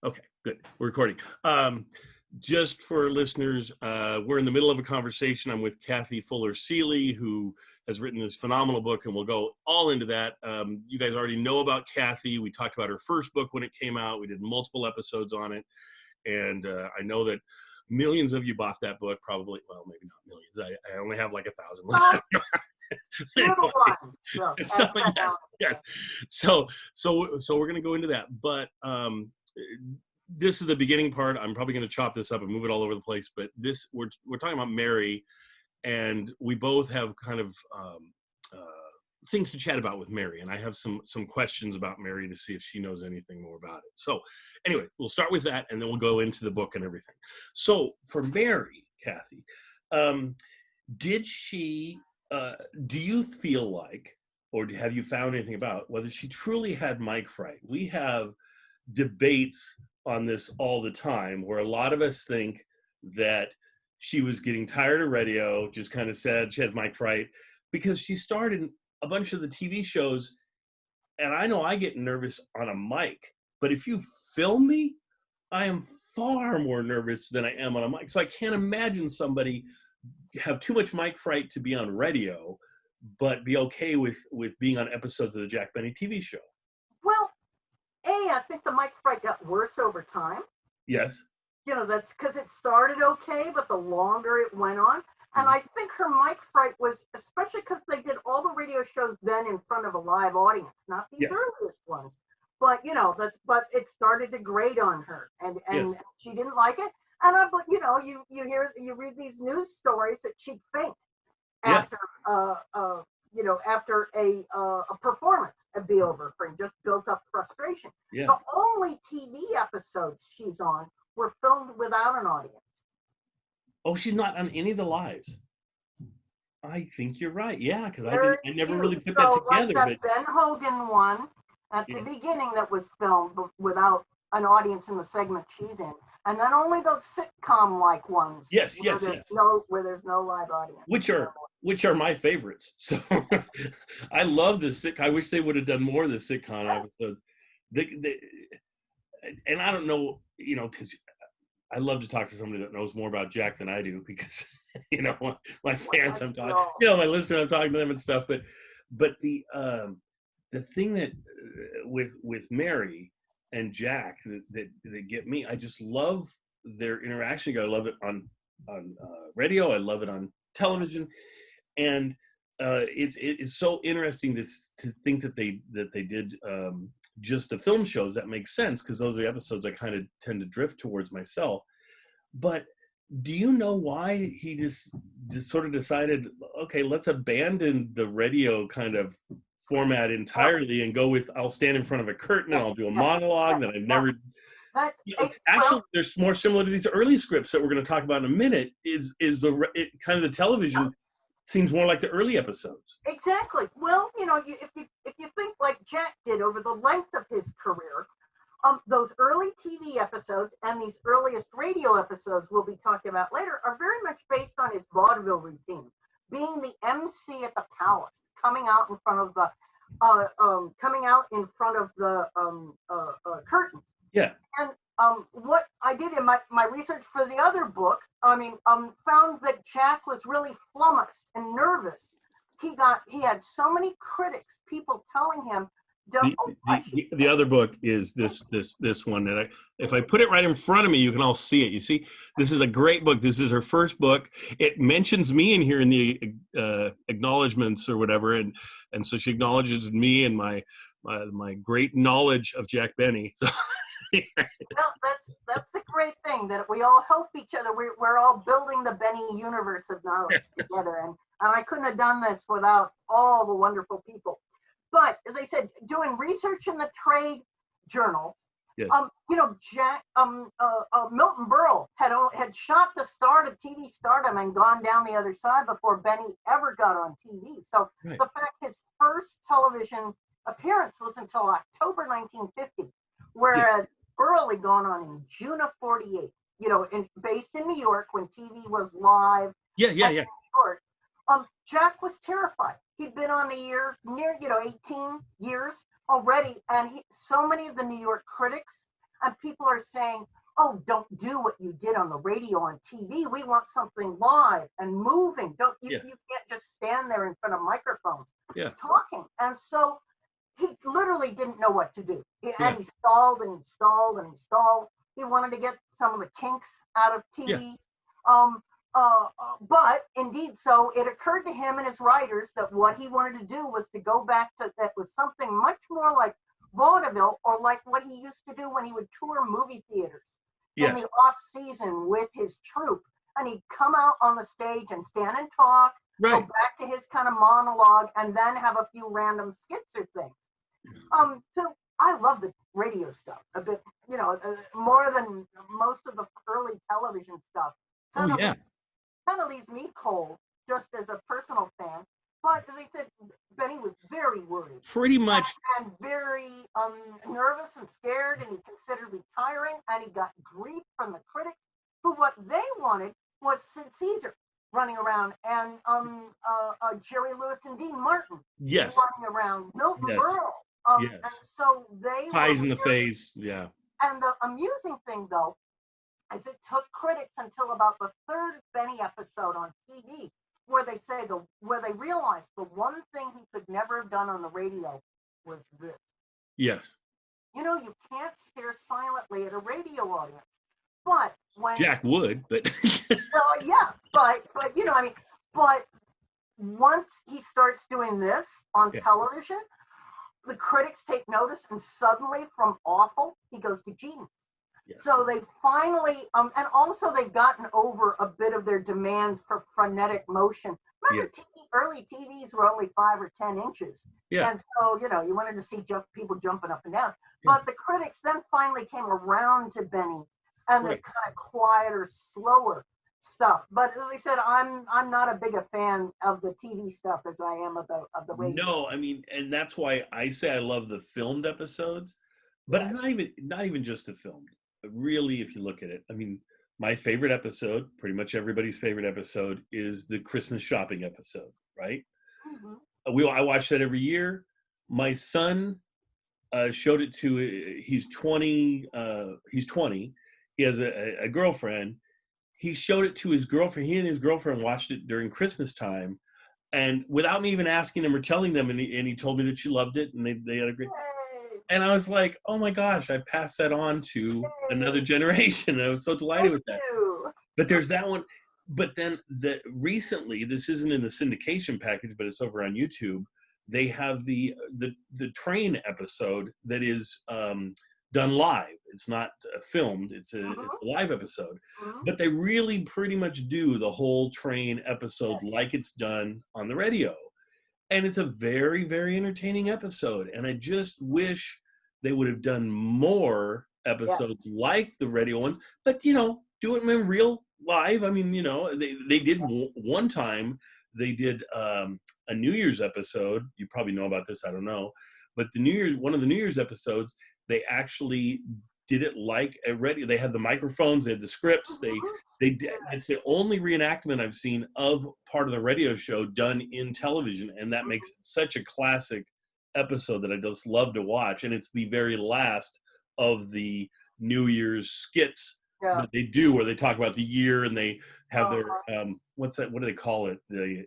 Okay, good. We're recording. Just for listeners, we're in the middle of a conversation. I'm with Kathy Fuller-Seeley, who has written this phenomenal book, and we'll go all into that. You guys already know about Kathy. We talked about her first book when it came out. We did multiple episodes on it. And I know that millions of you bought that book, probably. Well, maybe not millions. I only have like 1,000 left. Anyway, yes. So we're going to go into that. But this is the beginning part. I'm probably going to chop this up and move it all over the place. But we're talking about Mary, and we both have kind of things to chat about with Mary, and I have some questions about Mary to see if she knows anything more about it. So anyway, we'll start with that, and then we'll go into the book and everything. So for Mary, Kathy, did she, do you feel like, or have you found anything about whether she truly had mic fright? We have debates on this all the time where a lot of us think that she was getting tired of radio, just kind of said she had mic fright, because she started a bunch of the TV shows, and I know I get nervous on a mic, but if you film me, I am far more nervous than I am on a mic. So I can't imagine somebody have too much mic fright to be on radio, but be okay with being on episodes of the Jack Benny TV show. Well, I think the mic fright got worse over time. Yes. You know, that's because it started okay, but the longer it went on, and I think her mic fright was, especially because they did all the radio shows then in front of a live audience, not these earliest ones. But but it started to grate on her, and she didn't like it. And but you read these news stories that she'd faint after after a performance would be over for just built up frustration. Yeah. The only TV episodes she's on were filmed without an audience. Oh, she's not on any of the lives. I think you're right. Yeah, because I never really put that together. Like that Ben Hogan one at the beginning that was filmed without an audience in the segment she's in, and then only those sitcom-like ones. Where there's no live audience. Which are my favorites. So I love this sitcom. I wish they would have done more of the sitcom episodes. And I don't know, because I love to talk to somebody that knows more about Jack than I do, because my fans, I'm talking, my listeners, I'm talking to them and stuff. But the thing that with Mary and Jack that get me, I just love their interaction. I love it on radio. I love it on television, and it's so interesting to think that they did just the film shows. That makes sense, because those are the episodes I kind of tend to drift towards myself. But do you know why he just sort of decided, okay, let's abandon the radio kind of format entirely and go with, I'll stand in front of a curtain and I'll do a monologue that I've never... Actually, there's more similar to these early scripts that we're going to talk about in a minute, is kind of the television seems more like the early episodes. Exactly. Well, if you think like Jack did over the length of his career, those early TV episodes and these earliest radio episodes we'll be talking about later are very much based on his vaudeville routine, being the MC at the Palace, coming out in front of the curtains. Yeah. And what I did in my research for the other book, found that Jack was really flummoxed and nervous. He had so many critics, people telling him, the other book is this one that if I put it right in front of me, you can all see it. You see, this is a great book. This is her first book. It mentions me in here in the acknowledgments or whatever, and so she acknowledges me and my great knowledge of Jack Benny. So. That's the great thing, that we all help each other. We're all building the Benny universe of knowledge together, and I couldn't have done this without all the wonderful people. But as I said, doing research in the trade journals, yes. Jack, Milton Berle had shot the start of TV stardom and gone down the other side before Benny ever got on TV. So the fact his first television appearance was until October 1950, whereas Berle had gone on in June of 48. Based in New York when TV was live. Yeah. Jack was terrified. He'd been on the air near 18 years already, and so many of the New York critics And people are saying, oh, don't do what you did on the radio, on TV. We want something live and moving. You can't just stand there in front of microphones talking. And so he literally didn't know what to do. And he stalled and he stalled and he stalled. He wanted to get some of the kinks out of TV. But indeed, so it occurred to him and his writers that what he wanted to do was to go back to that was something much more like vaudeville, or like what he used to do when he would tour movie theaters in the off season with his troupe. And he'd come out on the stage and stand and talk, go back to his kind of monologue, and then have a few random skits or things. So I love the radio stuff a bit, more than most of the early television stuff. Kind of leaves me cold, just as a personal fan. But as I said, Benny was very worried. Pretty much. And very nervous and scared, and he considered retiring, and he got grief from the critics, who what they wanted was Sid Caesar running around, and Jerry Lewis and Dean Martin running around, Milton Berle. And so they pies in the face, And the amusing thing, though, is it took critics until about the third Benny episode on TV, where they realized the one thing he could never have done on the radio was this. Yes. You can't stare silently at a radio audience. But when Jack would, but but once he starts doing this on television, the critics take notice, and suddenly from awful, he goes to genius. Yes. So they finally, and also they've gotten over a bit of their demands for frenetic motion. Remember, early TVs were only 5 or 10 inches. Yeah. And so, you wanted to see people jumping up and down. Yeah. But the critics then finally came around to Benny and this kind of quieter, slower stuff. But as I said, I'm not a big a fan of the TV stuff as I am of the radio. No, I mean, and that's why I say I love the filmed episodes, but it's not even just the filmed. Really, if you look at it, I mean, my favorite episode, pretty much everybody's favorite episode, is the Christmas shopping episode, right? Mm-hmm. I watch that every year. My son showed it to, he's 20, he has a girlfriend. He showed it to his girlfriend. He and his girlfriend watched it during Christmas time, and without me even asking them or telling them, and he told me that she loved it, and they had a great. And I was like, oh my gosh, I passed that on to another generation. And I was so delighted with that. But there's that one. But then recently, this isn't in the syndication package, but it's over on YouTube. They have the train episode that is done live. It's not filmed. It's a live episode. But they really pretty much do the whole train episode like it's done on the radio. And it's a very, very entertaining episode. And I just wish they would have done more episodes like the radio ones. But, do it in real live. I mean, they did one time. They did a New Year's episode. You probably know about this. I don't know. But one of the New Year's episodes, they actually did it like a radio. They had the microphones. They had the scripts. It's the only reenactment I've seen of part of the radio show done in television, and that makes it such a classic episode that I just love to watch. And it's the very last of the New Year's skits that they do, where they talk about the year and they have their what do they call it? The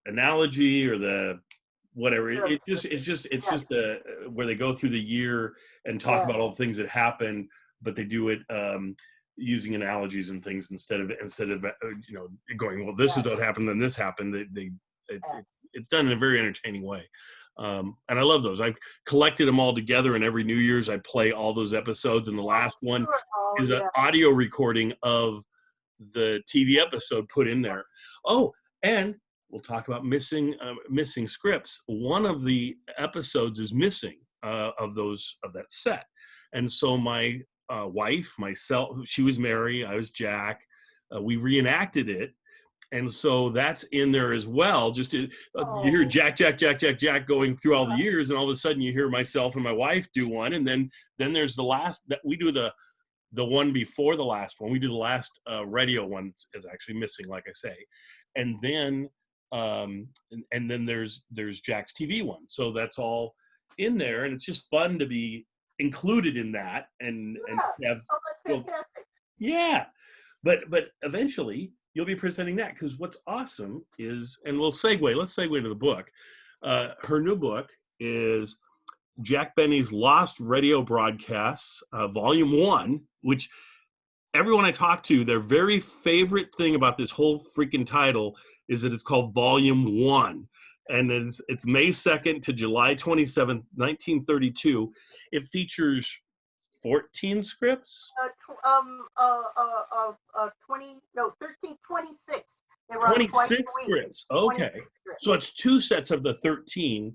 analogy or the whatever. It's just where they go through the year and talk about all the things that happen, but they do it using analogies and things instead of going, well, this is what happened, then this happened. It's done in a very entertaining way. And I love those. I've collected them all together, and every New Year's I play all those episodes, and the last one is an audio recording of the TV episode put in there. Oh, and we'll talk about missing scripts. One of the episodes is missing of that set. And so my wife, myself, she was Mary, I was Jack, we reenacted it. And so that's in there as well. Just you hear Jack going through all the years, and all of a sudden you hear myself and my wife do one. And then there's the last that we do the one before the last one. We do the last radio one is actually missing, like I say. And then there's Jack's TV one. So that's all in there, and it's just fun to be included in that, and have Oh, that's fantastic. yeah, but eventually you'll be presenting that, because what's awesome is, and let's segue into the book. Her new book is Jack Benny's Lost Radio Broadcasts, Volume 1, which everyone I talk to, their very favorite thing about this whole freaking title is that it's called Volume 1. And it's May 2nd to July 27th, 1932. It features 14 scripts? 1326. They were on twice 26 a week. scripts. Okay. 26 scripts. So it's 2 sets of the 13.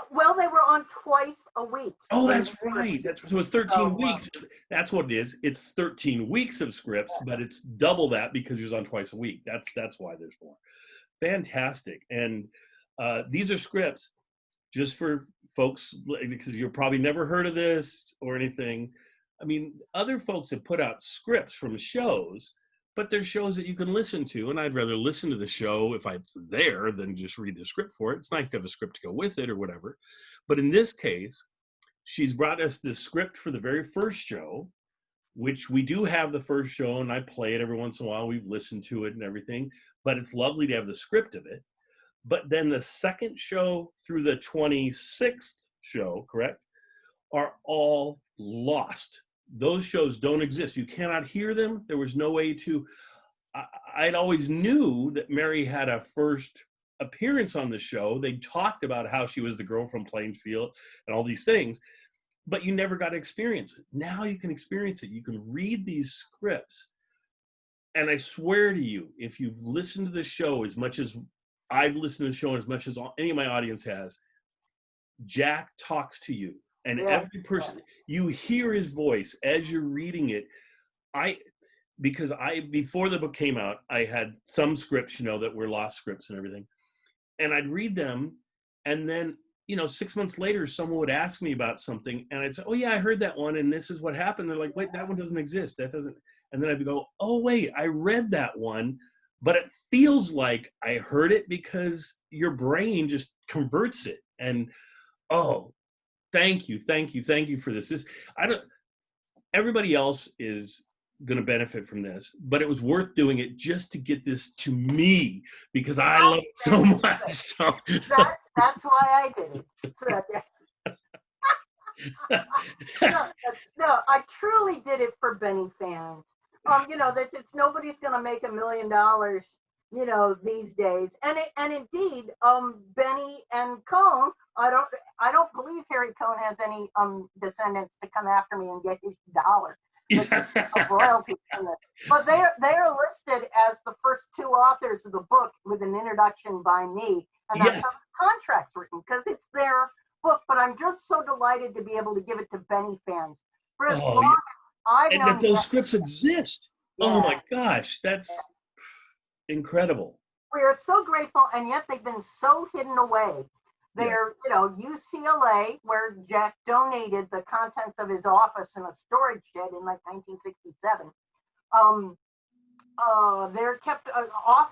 Well, they were on twice a week. Oh, that's right. So it's 13 Oh, weeks. That's what it is. It's 13 weeks of scripts, but it's double that because he was on twice a week. That's why there's more. Fantastic. And these are scripts just for folks, because you've probably never heard of this or anything. I mean, other folks have put out scripts from shows, but they're shows that you can listen to, and I'd rather listen to the show if I'm there than just read the script for it. It's nice to have a script to go with it or whatever. But in this case, she's brought us this script for the very first show, which we do have the first show, and I play it every once in a while. We've listened to it and everything, but it's lovely to have the script of it. But then the second show through the 26th show, correct, are all lost. Those shows don't exist. You cannot hear them. There was no way to. I'd always knew that Mary had a first appearance on the show. They talked about how she was the girl from Plainfield and all these things, but you never got to experience it. Now you can experience it. You can read these scripts. And I swear to you, if you've listened to the show as much as I've listened to the show, as much as any of my audience has, Jack talks to you. And every person, you hear his voice as you're reading it. Because before the book came out, I had some scripts, that were lost scripts and everything. And I'd read them. And then, 6 months later, someone would ask me about something. And I'd say, oh yeah, I heard that one. And this is what happened. They're like, wait, that one doesn't exist. That doesn't. And then I'd go, oh wait, I read that one. But it feels like I heard it because your brain just converts it. And, oh, thank you for this. Everybody else is going to benefit from this, but it was worth doing it just to get this to me because I love it so much. That's why I did it. No, I truly did it for Benny fans. It's nobody's going to make $1 million, these days. And indeed, Benny and Cohn, I don't believe Harry Cohn has any descendants to come after me and get his dollar of royalty from this. But they are listed as the first 2 authors of the book with an introduction by me, and that's how the contract's written because it's their book. But I'm just so delighted to be able to give it to Benny fans for as long as I've known that those scripts exist. Yeah. Oh my gosh, that's incredible. We are so grateful, and yet they've been so hidden away. They're, UCLA, where Jack donated the contents of his office in a storage shed in like 1967. They're kept off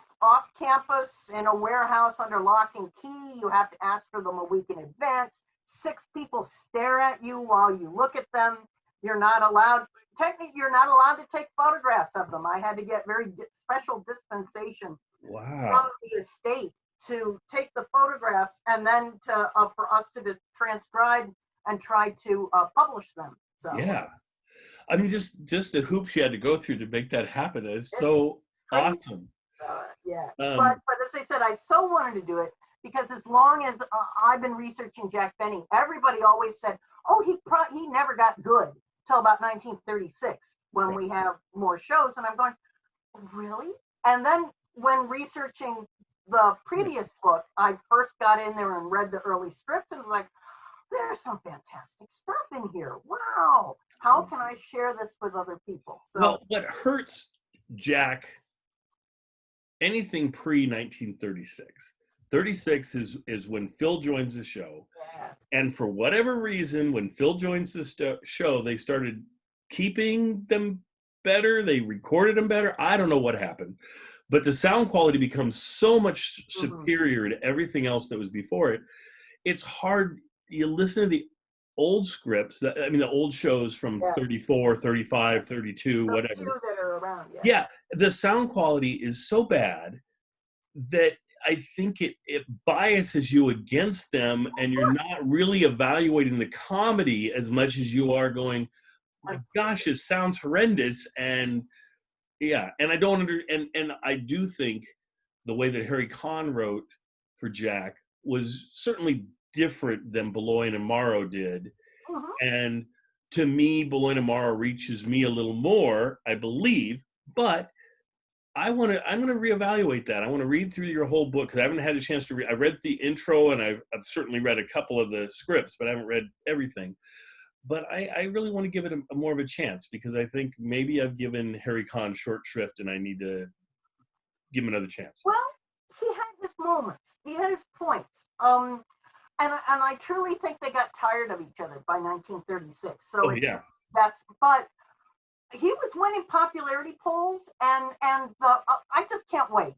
campus in a warehouse under lock and key. You have to ask for them a week in advance. 6 people stare at you while you look at them. You're not allowed to take photographs of them. I had to get very special dispensation from the estate to take the photographs and then for us to transcribe and try to publish them. So yeah, I mean, just the hoops you had to go through to make that happen is so awesome. But as I said, I so wanted to do it because as long as I've been researching Jack Benny, everybody always said, "Oh, he never got good till about 1936 when we have more shows." And I'm going, really? And then when researching the previous book, I first got in there and read the early scripts and was like, there's some fantastic stuff in here. Wow. How can I share this with other people? So, well, what hurts Jack, anything pre-1936, 36 is when Phil joins the show. Yeah. And for whatever reason, when Phil joins the show, they started keeping them better. They recorded them better. I don't know what happened. But the sound quality becomes so much superior to everything else that was before it. It's hard. You listen to the old scripts, the old shows from Yeah. 34, 35, 32, The whatever. few that are around, yeah. Yeah, the sound quality is so bad that I think it biases you against them, and you're not really evaluating the comedy as much as you are going, my gosh, it sounds horrendous. And yeah, and I don't and I do think the way that Harry Conn wrote for Jack was certainly different than Beloin and Morrow did. Mhm. And to me, Beloin and Morrow reaches me a little more, I believe, but I'm going to reevaluate that. I want to read through your whole book, because I haven't had a chance to read. I read the intro, and I've certainly read a couple of the scripts, but I haven't read everything. But I really want to give it a more of a chance, because I think maybe I've given Harry Conn short shrift, and I need to give him another chance. Well, he had his moments. He had his points. And I truly think they got tired of each other by 1936. So Oh yeah, best, but he was winning popularity polls, and I just can't wait,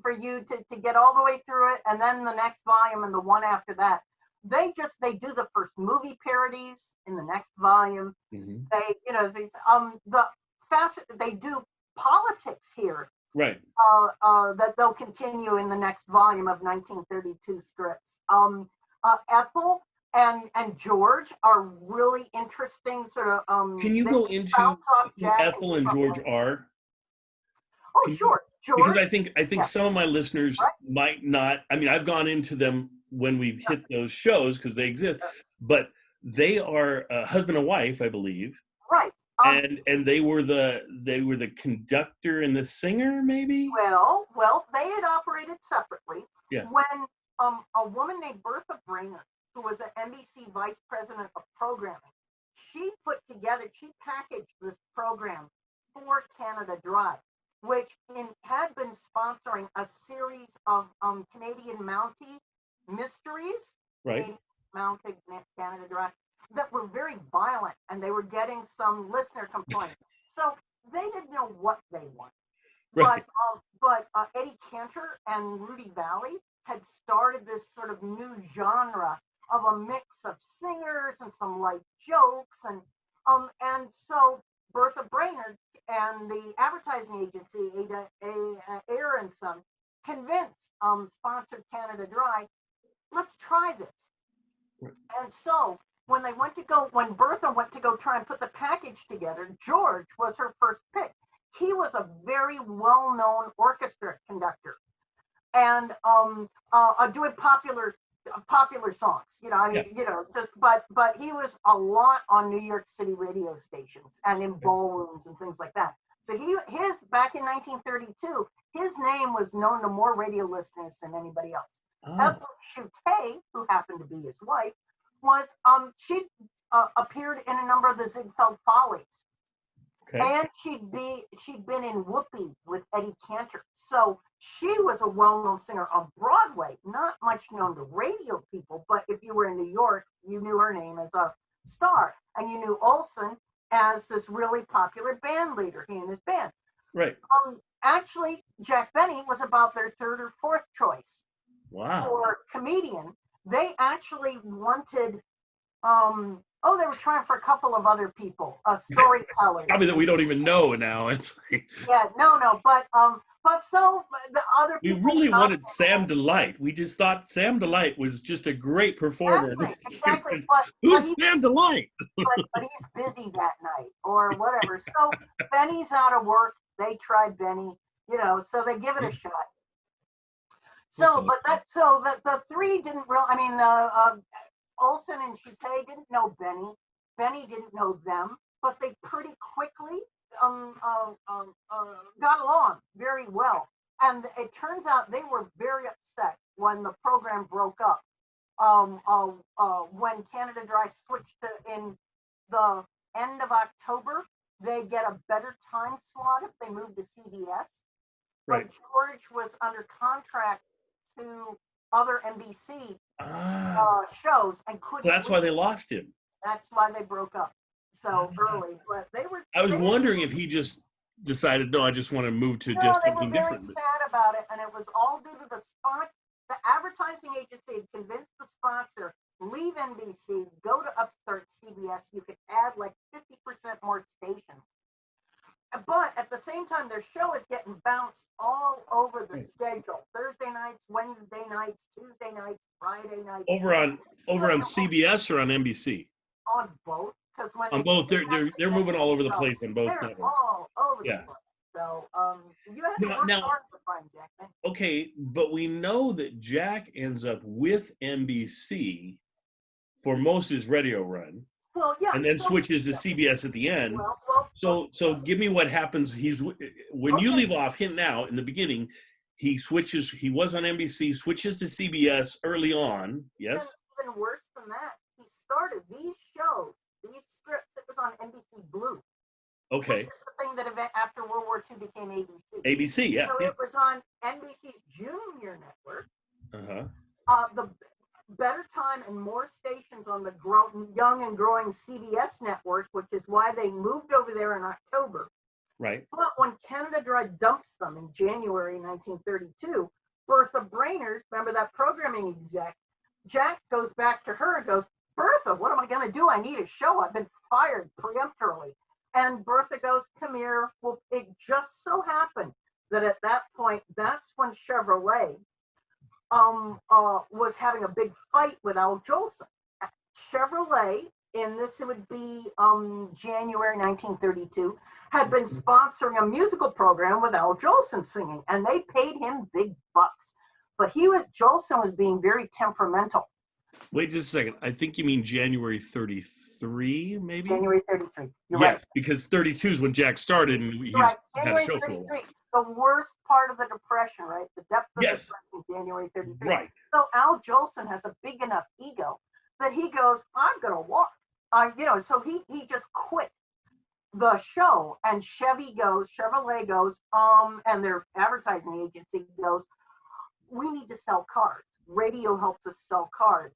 for you to get all the way through it, and then the next volume and the one after that. They do the first movie parodies in the next volume. mm-hmm. They do politics here. Right. That they'll continue in the next volume of 1932 strips. Ethel and George are really interesting sort of. Can you go into who Ethel and George are? Oh, sure, George. Because I think some of my listeners might not. I mean, I've gone into them when we've hit those shows because they exist, but they are husband and wife, I believe. Right. And they were the conductor and the singer, maybe. Well, they had operated separately. Yeah. When a woman named Bertha Brainerd, who was an NBC vice president of programming, she packaged this program for Canada Dry, which had been sponsoring a series of Canadian Mountie mysteries, right? Mounted Canada Dry, that were very violent, and they were getting some listener complaints. So they didn't know what they wanted. Right. But Eddie Cantor and Rudy Valley had started this sort of new genre of a mix of singers and some light jokes, and so Bertha Brainerd and the advertising agency Ayer and Son convinced sponsored Canada Dry, let's try this. Right. And so when Bertha went to go try and put the package together, George was her first pick. He was a very well-known orchestra conductor, and doing popular songs, but he was a lot on New York City radio stations and in ballrooms and things like that. So his back in 1932, his name was known to more radio listeners than anybody else. Ethel Chute, who happened to be his wife, was she appeared in a number of the Ziegfeld Follies. Okay. And she'd been in Whoopi with Eddie Cantor. So she was a well-known singer on Broadway, not much known to radio people, but if you were in New York, you knew her name as a star. And you knew Olson as this really popular band leader, he and his band. Right. Actually, Jack Benny was about their third or fourth choice. Wow. For comedian. They actually wanted they were trying for a couple of other people, storytellers. Probably that we don't even know now. It's like, but so the other people. We really wanted Sam Delight. We just thought Sam Delight was just a great performer. Exactly. Who's Sam Delight? but he's busy that night or whatever. So Benny's out of work. They tried Benny, so they give it a shot. So, the three didn't really. I mean, Olson and Chute didn't know Benny. Benny didn't know them, but they pretty quickly got along very well. And it turns out they were very upset when the program broke up. When Canada Dry switched in the end of October, they get a better time slot if they moved to CBS. Right. But George was under contract to other NBC shows and couldn't. So that's why they lost him. That's why they broke up so early. But they were. I was wondering if he just decided, no, I just want to move to just something different. They were very sad about it, and it was all due to the spot. The advertising agency had convinced the sponsor leave NBC, go to upstart CBS. You could add like 50% more stations. But at the same time, their show is getting bounced all over the schedule. Thursday nights, Wednesday nights, Tuesday nights, Friday nights. Over on CBS or on NBC? On both, because when on both, they're moving all over the place on both networks. All over the place. So you have to work hard to find Jack. Okay, but we know that Jack ends up with NBC for most of his radio run. Well, yeah, and then switches to CBS at the end. So give me what happens. When you leave off hint now in the beginning, he switches. He was on NBC, switches to CBS early on. Yes. Even worse than that, he started these shows, these scripts. It was on NBC Blue. Okay. Which is the thing that after World War II became ABC. ABC, yeah. So it was on NBC's Junior Network. The better time and more stations on the young and growing CBS network, which is why they moved over there in October. Right. But when Canada Dry dumps them in January 1932, Bertha Brainerd, remember that programming exec, Jack goes back to her and goes, Bertha, what am I going to do? I need a show. I've been fired peremptorily. And Bertha goes, come here. Well, it just so happened that at that point, that's when Chevrolet was having a big fight with Al Jolson. Chevrolet, in this, it would be January 1932, had been sponsoring a musical program with Al Jolson singing, and they paid him big bucks. But Jolson was being very temperamental. Wait just a second. I think you mean January 33, maybe? January 33. You're yes, right. Because 32 is when Jack started, and he's had a show for a while. The worst part of the Depression, right? The depth of the Depression, January 33. Right. So Al Jolson has a big enough ego that he goes, I'm going to walk. So he just quit the show, and Chevrolet goes, and their advertising agency goes, we need to sell cars. Radio helps us sell cars.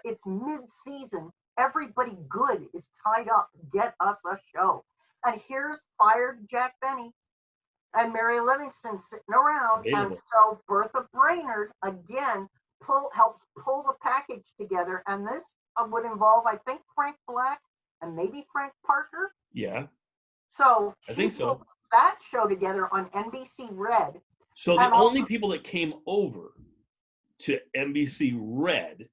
It's mid-season. Everybody good is tied up. Get us a show. And here's fired Jack Benny and Mary Livingston sitting around. And so Bertha Brainerd, again, helps pull the package together. And this would involve, I think, Frank Black and maybe Frank Parker. Yeah. So I think so. Pulled that show together on NBC Red. So the only people that came over to NBC Red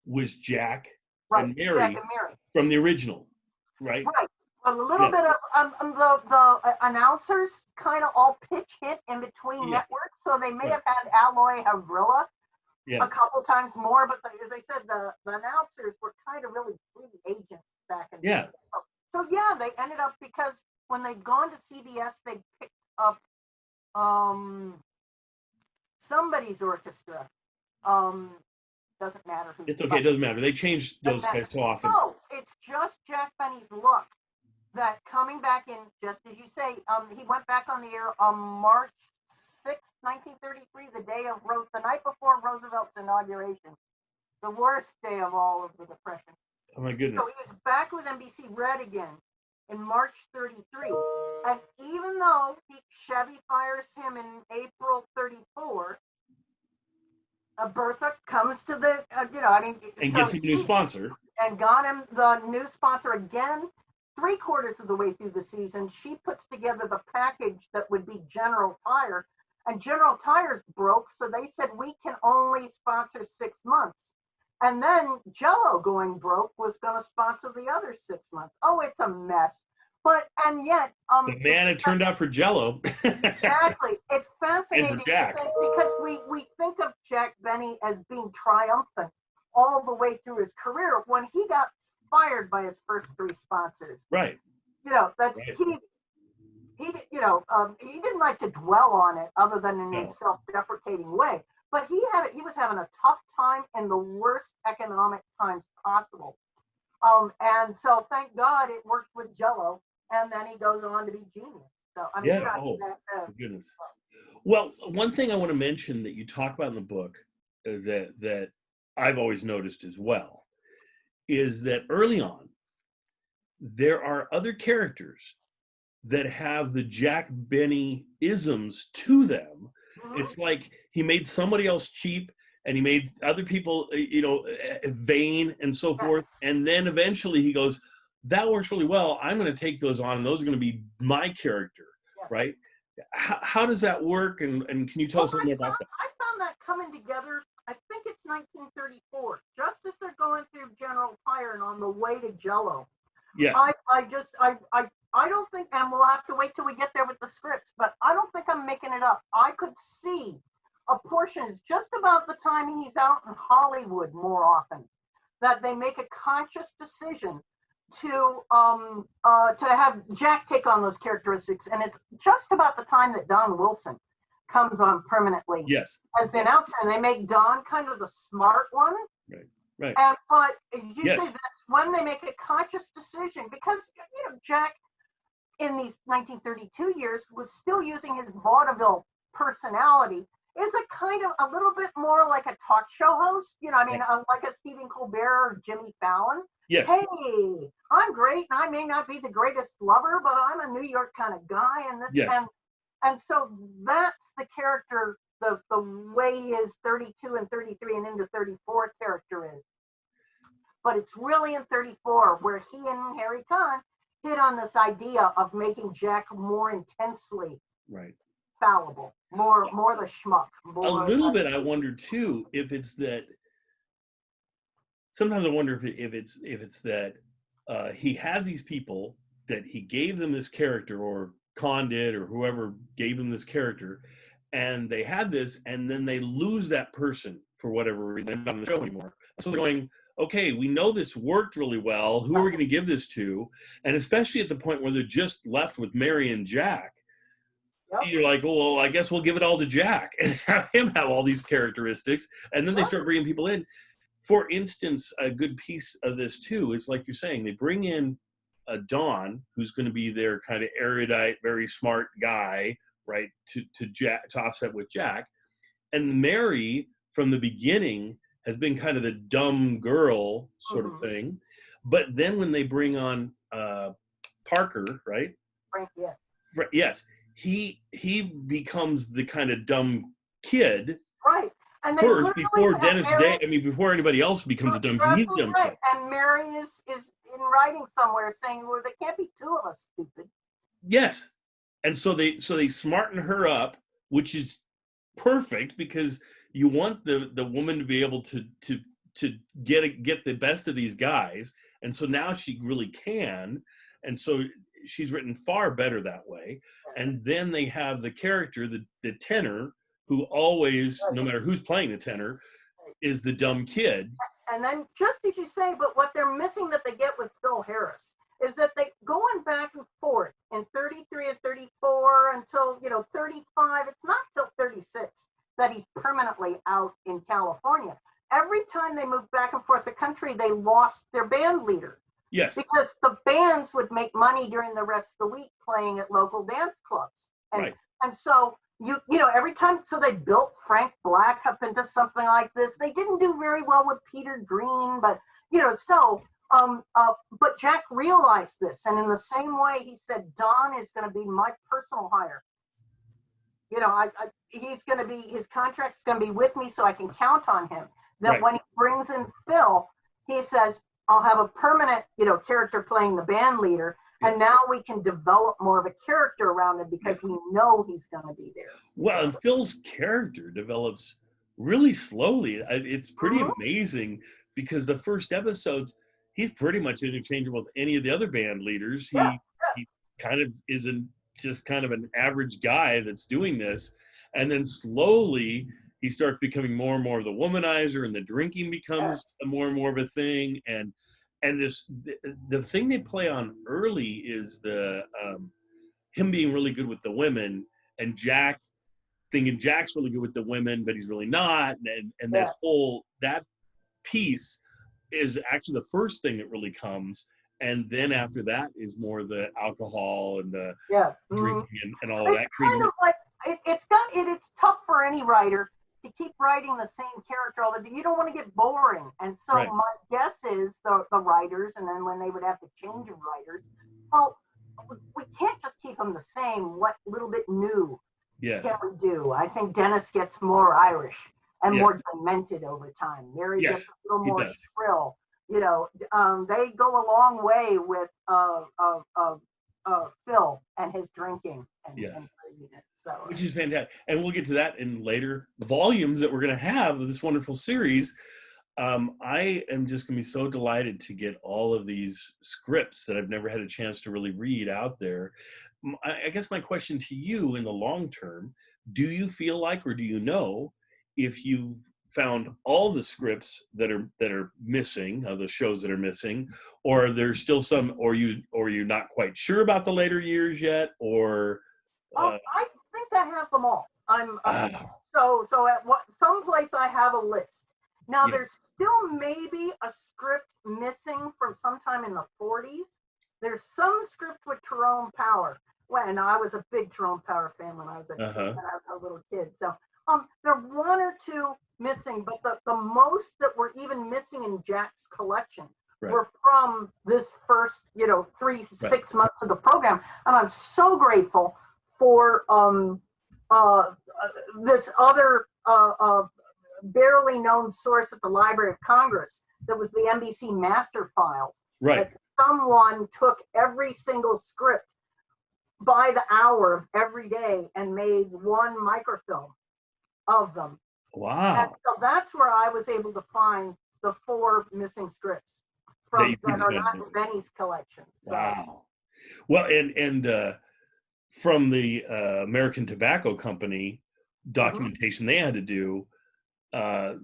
was Jack and Mary from the original, right? Right. A little bit of the announcers kind of all pitch hit in between networks, so they may have had Alloy Havrilla a couple times more, but as I said, the announcers were kind of really free agents back in the day. So they ended up, because when they'd gone to CBS, they picked up somebody's orchestra. Doesn't matter who. It's okay. It doesn't matter. They changed those guys so often. No, it's just Jack Benny's luck that coming back in, just as you say, he went back on the air on March 6th, 1933, the night before Roosevelt's inauguration, the worst day of all of the Depression. Oh my goodness! So he was back with NBC Red again in March 33, and even though Chevy fires him in April 34. Bertha comes to the, and gets a new sponsor. And got him the new sponsor again, 3/4 of the way through the season. She puts together the package that would be General Tire. And General Tire's broke, so they said, we can only sponsor 6 months. And then Jell-O going broke was going to sponsor the other 6 months. Oh, it's a mess. And yet, the man it turned out for Jell-O. Exactly. It's fascinating because we think of Jack Benny as being triumphant all the way through his career when he got fired by his first 3 sponsors. Right. He didn't like to dwell on it other than in a self-deprecating way. But he was having a tough time in the worst economic times possible. And so thank God it worked with Jell-O. And then he goes on to be genius. So goodness. Well, one thing I want to mention that you talk about in the book that I've always noticed as well is that early on there are other characters that have the Jack Benny isms to them. Mm-hmm. It's like he made somebody else cheap, and he made other people, vain and so forth. And then eventually he goes, that works really well. I'm going to take those on, and those are going to be my character, right? How does that work? And can you tell us a little more about that? I found that coming together, I think it's 1934, just as they're going through General Fire and on the way to Jello. Yes. I don't think, and we'll have to wait till we get there with the scripts, but I don't think I'm making it up. I could see a portion is just about the time he's out in Hollywood more often, that they make a conscious decision to have Jack take on those characteristics, and it's just about the time that Don Wilson comes on permanently. Yes. As the announcer, and they make Don kind of the smart one. Right. But you say that's when they make a conscious decision, because Jack in these 1932 years was still using his vaudeville personality. Is a kind of a little bit more like a talk show host, like a Stephen Colbert or Jimmy Fallon. Yes. Hey, I'm great, and I may not be the greatest lover, but I'm a New York kind of guy, and this, and so that's the character, the way his 32 and 33 and into 34 character is. But it's really in 34 where he and Harry Kahn hit on this idea of making Jack more intensely fallible, more the schmuck. A little bit. I wonder too if it's that. Sometimes I wonder if it's that he had these people that he gave them this character, or Kahn did, or whoever gave them this character, and they had this, and then they lose that person for whatever reason. They're not on the show anymore. So they're going, okay, we know this worked really well. Who are we going to give this to? And especially at the point where they're just left with Mary and Jack. You're like, well, I guess we'll give it all to Jack and have him have all these characteristics. And then they start bringing people in. For instance, a good piece of this too is, like you're saying, they bring in a Don, who's going to be their kind of erudite, very smart guy, right, to Jack, to offset with Jack. And Mary, from the beginning, has been kind of the dumb girl sort of thing. But then when they bring on Parker, right? Frank, yes. He becomes the kind of dumb kid. Right. And first, before Dennis Day, before anybody else becomes a dumb kid, he's a dumb kid. And Mary is in writing somewhere saying, well, there can't be two of us, stupid. Yes. And so they smarten her up, which is perfect, because you want the woman to be able to get the best of these guys. And so now she really can. And so she's written far better that way. And then they have the character, the tenor, who always, no matter who's playing the tenor, is the dumb kid. And then, just as you say, but what they're missing that they get with Phil Harris is that they going back and forth in 33 and 34 until 35. It's not till 36 that he's permanently out in California. Every time they moved back and forth the country, they lost their band leader. Yes. Because the bands would make money during the rest of the week playing at local dance clubs. And so every time, so they built Frank Black up into something like this. They didn't do very well with Peter Green, but but Jack realized this, and in the same way, he said, Don is going to be my personal hire. He's going to be, his contract's going to be with me, so I can count on him. That when he brings in Phil, he says, I'll have a permanent, character playing the band leader. And now we can develop more of a character around him because we know he's going to be there. Well, and Phil's character develops really slowly. It's pretty amazing, because the first episodes, he's pretty much interchangeable with any of the other band leaders. He kind of isn't just kind of an average guy that's doing this. And then slowly he starts becoming more and more of the womanizer, and the drinking becomes more and more of a thing. And the thing they play on early is the him being really good with the women, and Jack thinking Jack's really good with the women, but he's really not. And that piece is actually the first thing that really comes. And then after that is more the alcohol and the drinking and all that. Kind of like it's tough for any writer to keep writing the same character all the time. You don't want to get boring. And so my guess is the writers, and then when they would have to change of writers, well, we can't just keep them the same. What little bit new can we do? I think Dennis gets more Irish. and Yes. more demented over time. Mary Yes, gets a little he more does. shrill. You know, they go a long way with Phil and his drinking and Yes. craziness. So, Which is fantastic. And we'll get to that in later volumes that we're going to have of this wonderful series. I am just going to be so delighted to get all of these scripts that I've never had a chance to really read out there. I guess my question to you in the long term, do you feel like, or do you know if you've found all the scripts that are missing, the shows that are missing, or there's still some, or you're not quite sure about the later years yet, or I think I have them all. I'm ah, so at what someplace I have a list. Now yeah, there's still maybe a script missing from sometime in the 40s. There's some script with Tyrone Power. When I was a big Tyrone Power fan when I was a little kid. So there are one or two missing, but the most that were even missing in Jack's collection right, were from this first, 6 months of the program. And I'm so grateful for this other barely known source at the Library of Congress that was the NBC Master Files. right. That someone took every single script by the hour of every day and made one microfilm of them. Wow. And so that's where I was able to find the 4 missing scripts that are not in Benny's collection. So. Wow. Well, and from the American Tobacco Company documentation they had to do,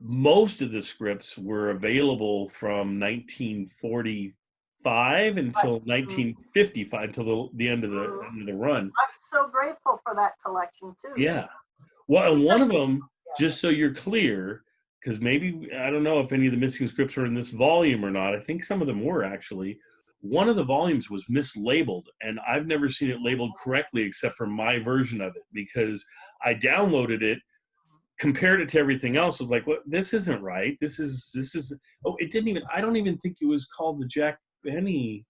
most of the scripts were available from 1945 until 1955, until the end of the run. I'm so grateful for that collection too. Yeah. Well, and one of them, just so you're clear, because maybe, I don't know if any of the missing scripts are in this volume or not. I think some of them were actually. One of the volumes was mislabeled, and I've never seen it labeled correctly except for my version of it, because I downloaded it, compared it to everything else, was like, what, this isn't right. This is, oh, it didn't even, I don't even think it was called the Jack Benny.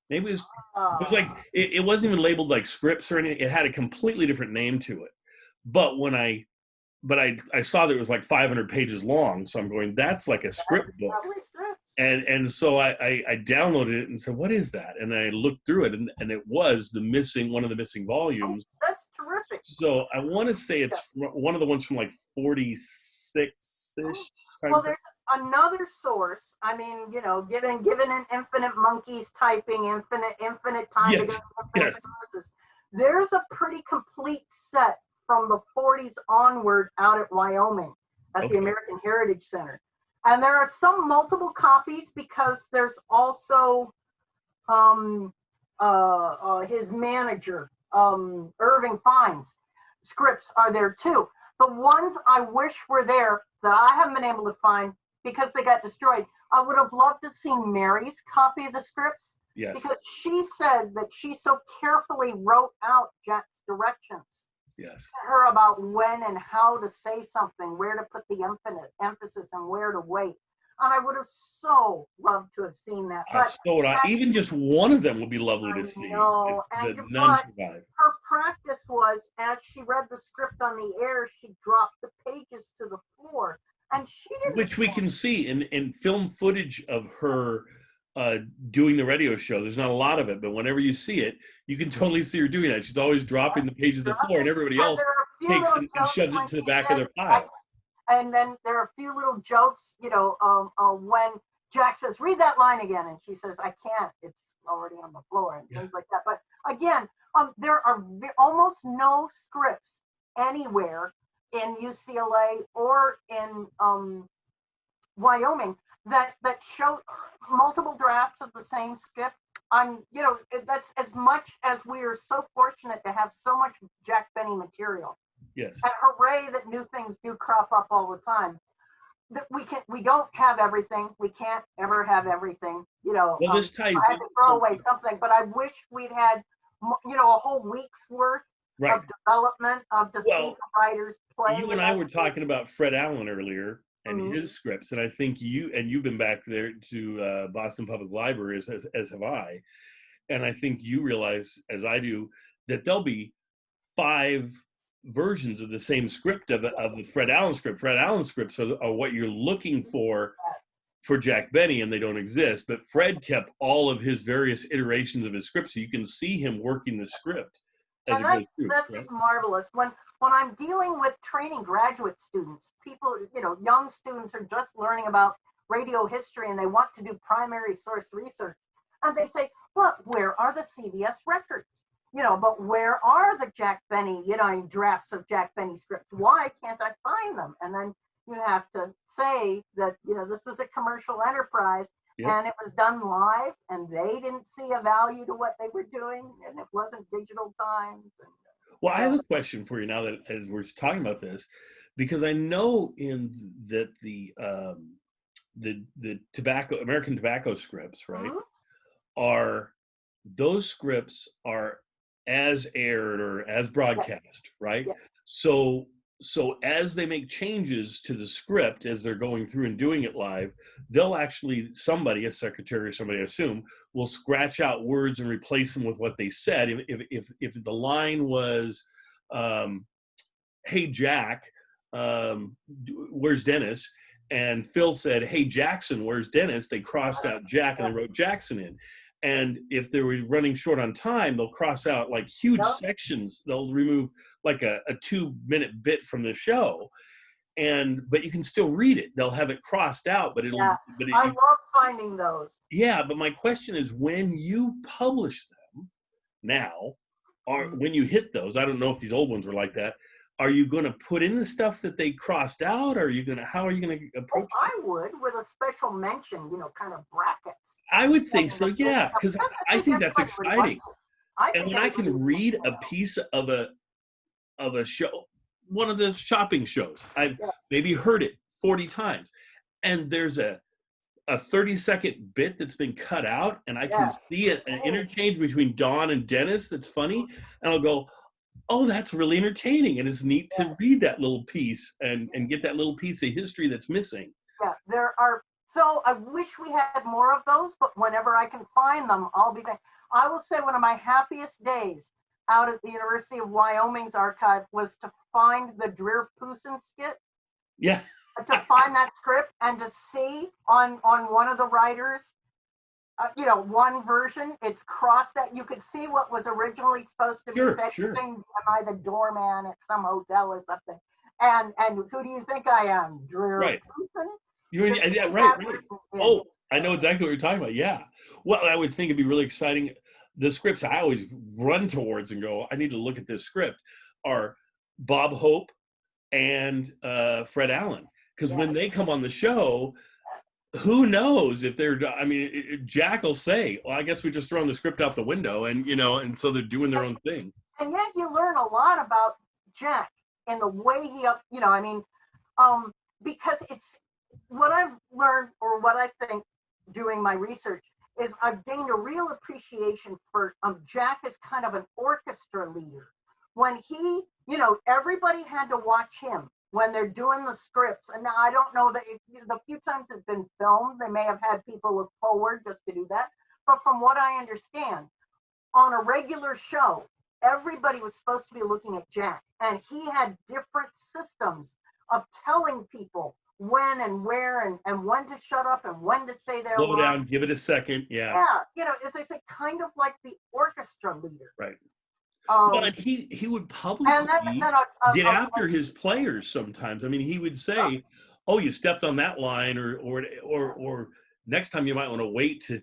Maybe it was like, it wasn't even labeled like scripts or anything. It had a completely different name to it. But when I saw that it was like 500 pages long. So I'm going, that's like a script book. And so I downloaded it and said, what is that? And I looked through it, and it was one of the missing volumes. Oh, that's terrific. So I want to say it's one of the ones from like 46-ish. Well, there's another source. I mean, given an infinite monkeys typing, infinite time to get infinite sources, there's a pretty complete set from the 40s onward out at Wyoming at the American Heritage Center. And there are some multiple copies because there's also his manager, Irving Fine's scripts are there too. The ones I wish were there that I haven't been able to find because they got destroyed, I would have loved to see Mary's copy of the scripts. Yes. Because she said that she so carefully wrote out Jack's directions. Yes. To her about when and how to say something, where to put the emphasis and where to wait. And I would have so loved to have seen that. But even just one of them would be lovely to see. No, and none survived. Her practice was, as she read the script on the air, she dropped the pages to the floor. And she didn't. Which we can see in film footage of her doing the radio show. There's not a lot of it, but whenever you see it, you can totally see her doing that. She's always dropping the pages to the floor, and everybody else takes it and shoves it to the back of their pile. And then there are a few little jokes, when Jack says, read that line again. And she says, I can't, it's already on the floor and things like that. But again, there are almost no scripts anywhere in UCLA or in Wyoming that show multiple drafts of the same script. That's as much as we are so fortunate to have so much Jack Benny material. Yes. And hooray that new things do crop up all the time. That we don't have everything. We can't ever have everything. Well, this ties. I had to throw away something, but I wish we'd had, a whole week's worth of development of the writers play. You and I were talking about Fred Allen earlier and his scripts, and I think you've been back there to Boston Public Library as have I, and I think you realize, as I do, that there'll be 5 versions of the same script of the Fred Allen script. Fred Allen scripts are what you're looking for Jack Benny, and they don't exist. But Fred kept all of his various iterations of his script, so you can see him working the script as it goes through. That's just marvelous. When I'm dealing with training graduate students, people, young students are just learning about radio history and they want to do primary source research, and they say, "But where are the CBS records? But where are the Jack Benny, drafts of Jack Benny scripts? Why can't I find them?" And then you have to say that, this was a commercial enterprise, and it was done live, and they didn't see a value to what they were doing, and it wasn't digital times. Well, I have a question for you now that as we're talking about this, because I know that the American tobacco scripts, right, are those scripts are as aired or as broadcast, right? Yeah. So as they make changes to the script as they're going through and doing it live, they'll actually, somebody, a secretary or somebody, I assume, will scratch out words and replace them with what they said. If the line was, "Hey Jack, where's Dennis?" and Phil said, "Hey Jackson, where's Dennis?" they crossed out Jack and they wrote Jackson in. And if they were running short on time, they'll cross out like huge sections. They'll remove like a 2-minute bit from the show, but you can still read it. They'll have it crossed out, but I love finding those. Yeah, but my question is, when you publish them now, or when you hit those, I don't know if these old ones were like that. Are you going to put in the stuff that they crossed out? Or how are you going to approach it? I would, with a special mention, kind of brackets. I would think so, yeah, because I think that's exciting. And when I can read a piece of a show, one of the shopping shows, I've maybe heard it 40 times, and there's a 30-second bit that's been cut out, and I can see an interchange between Dawn and Dennis that's funny, and I'll go, "Oh, that's really entertaining," and it's neat to read that little piece and get that little piece of history that's missing. Yeah, there are. So I wish we had more of those, but whenever I can find them, I'll be back. I will say one of my happiest days out at the University of Wyoming's archive was to find the Dreer Poosin skit. Yeah. To find that script and to see on one of the writers, one version, it's crossed that you could see what was originally supposed to be said. Sure. By the doorman at some hotel or something. And who do you think I am? Dreer Poosin? Right. Oh, I know exactly what you're talking about. Yeah. Well, I would think it'd be really exciting. The scripts I always run towards and go, I need to look at this script, are Bob Hope and Fred Allen. Because when they come on the show, who knows if they're, Jack will say, "Well, I guess we just thrown the script out the window," and so they're doing their own thing. And yet you learn a lot about Jack and the way he, because it's what I've learned, or what I think doing my research, is I've gained a real appreciation for Jack as kind of an orchestra leader. When he, everybody had to watch him when they're doing the scripts. And now I don't know that the few times it's been filmed, they may have had people look forward just to do that. But from what I understand, on a regular show, everybody was supposed to be looking at Jack. And he had different systems of telling people when and where and when to shut up and when to say their slow down, give it a second. Yeah, as I say, kind of like the orchestra leader. Right. But he would publicly get after his players sometimes. He would say, "Oh, you stepped on that line," or next time you might want to wait to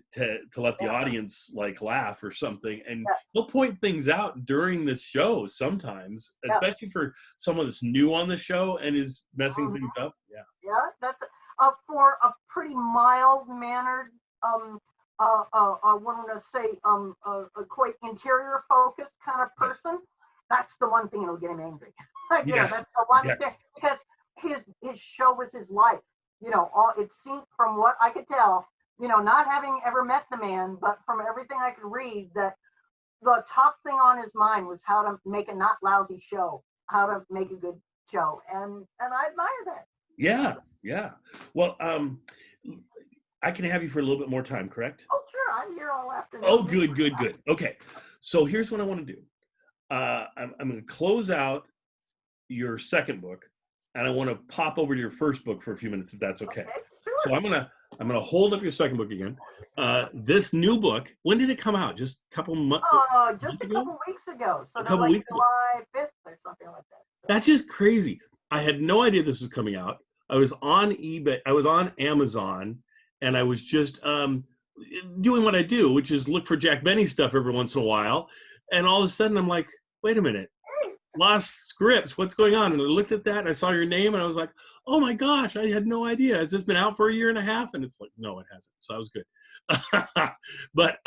let the audience laugh or something. And he'll point things out during this show sometimes, especially for someone that's new on the show and is messing things up. That's for a pretty mild-mannered, I want to say, a quite interior-focused kind of person. That's the one thing that'll get him angry. That's the one thing, because his show was his life. It seemed, from what I could tell, not having ever met the man, but from everything I could read, that the top thing on his mind was how to make a not lousy show, how to make a good show, and I admire that. Yeah. Well, I can have you for a little bit more time, correct? Oh, sure. I'm here all afternoon. Oh, good. Okay. So here's what I want to do. I'm going to close out your second book, and I want to pop over to your first book for a few minutes, if that's okay. Okay, So sure. I'm gonna hold up your second book again. This new book, when did it come out? Just a couple months Just a ago? couple weeks ago. So A no, couple like weeks ago. July 5th or something like that. So, That's just crazy. I had no idea this was coming out. I was on eBay, I was on Amazon, and I was just doing what I do, which is look for Jack Benny stuff every once in a while. And all of a sudden, I'm like, wait a minute, hey, Lost Scripts, what's going on? And I looked at that, and I saw your name, and I was like, oh my gosh, I had no idea. Has this been out for a year and a half? And it's like, no, it hasn't. So I was good. But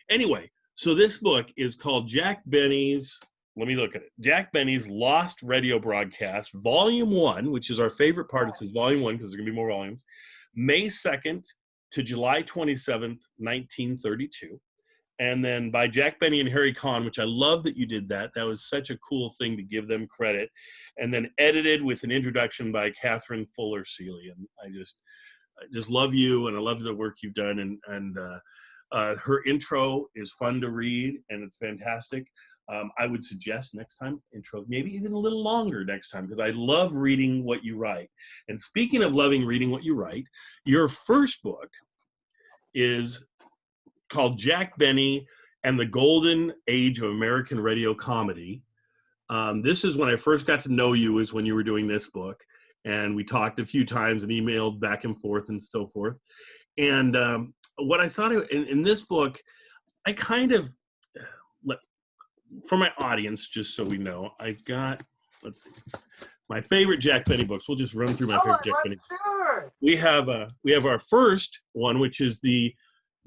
anyway, so this book is called Jack Benny's, let me look at it. Jack Benny's Lost Radio Broadcast, Volume 1, which is our favorite part. It says Volume 1 because there's going to be more volumes. May 2nd to July 27th, 1932. And then by Jack Benny and Harry Kahn, which I love that you did that. That was such a cool thing to give them credit. And then edited with an introduction by Kathy Fuller-Seeley. And I just love you, and I love the work you've done. And her intro is fun to read, and it's fantastic. I would suggest next time, intro, maybe even a little longer next time, because I love reading what you write. And speaking of loving reading what you write, your first book is called Jack Benny and the Golden Age of American Radio Comedy. This is when I first got to know you, is when you were doing this book. And we talked a few times and emailed back and forth and so forth. And what I thought in this book, I kind of, for my audience, just so we know, I've got, let's see, my favorite Jack Benny books. We'll just run through my favorite Jack Benny. Sure. We have our first one, which is the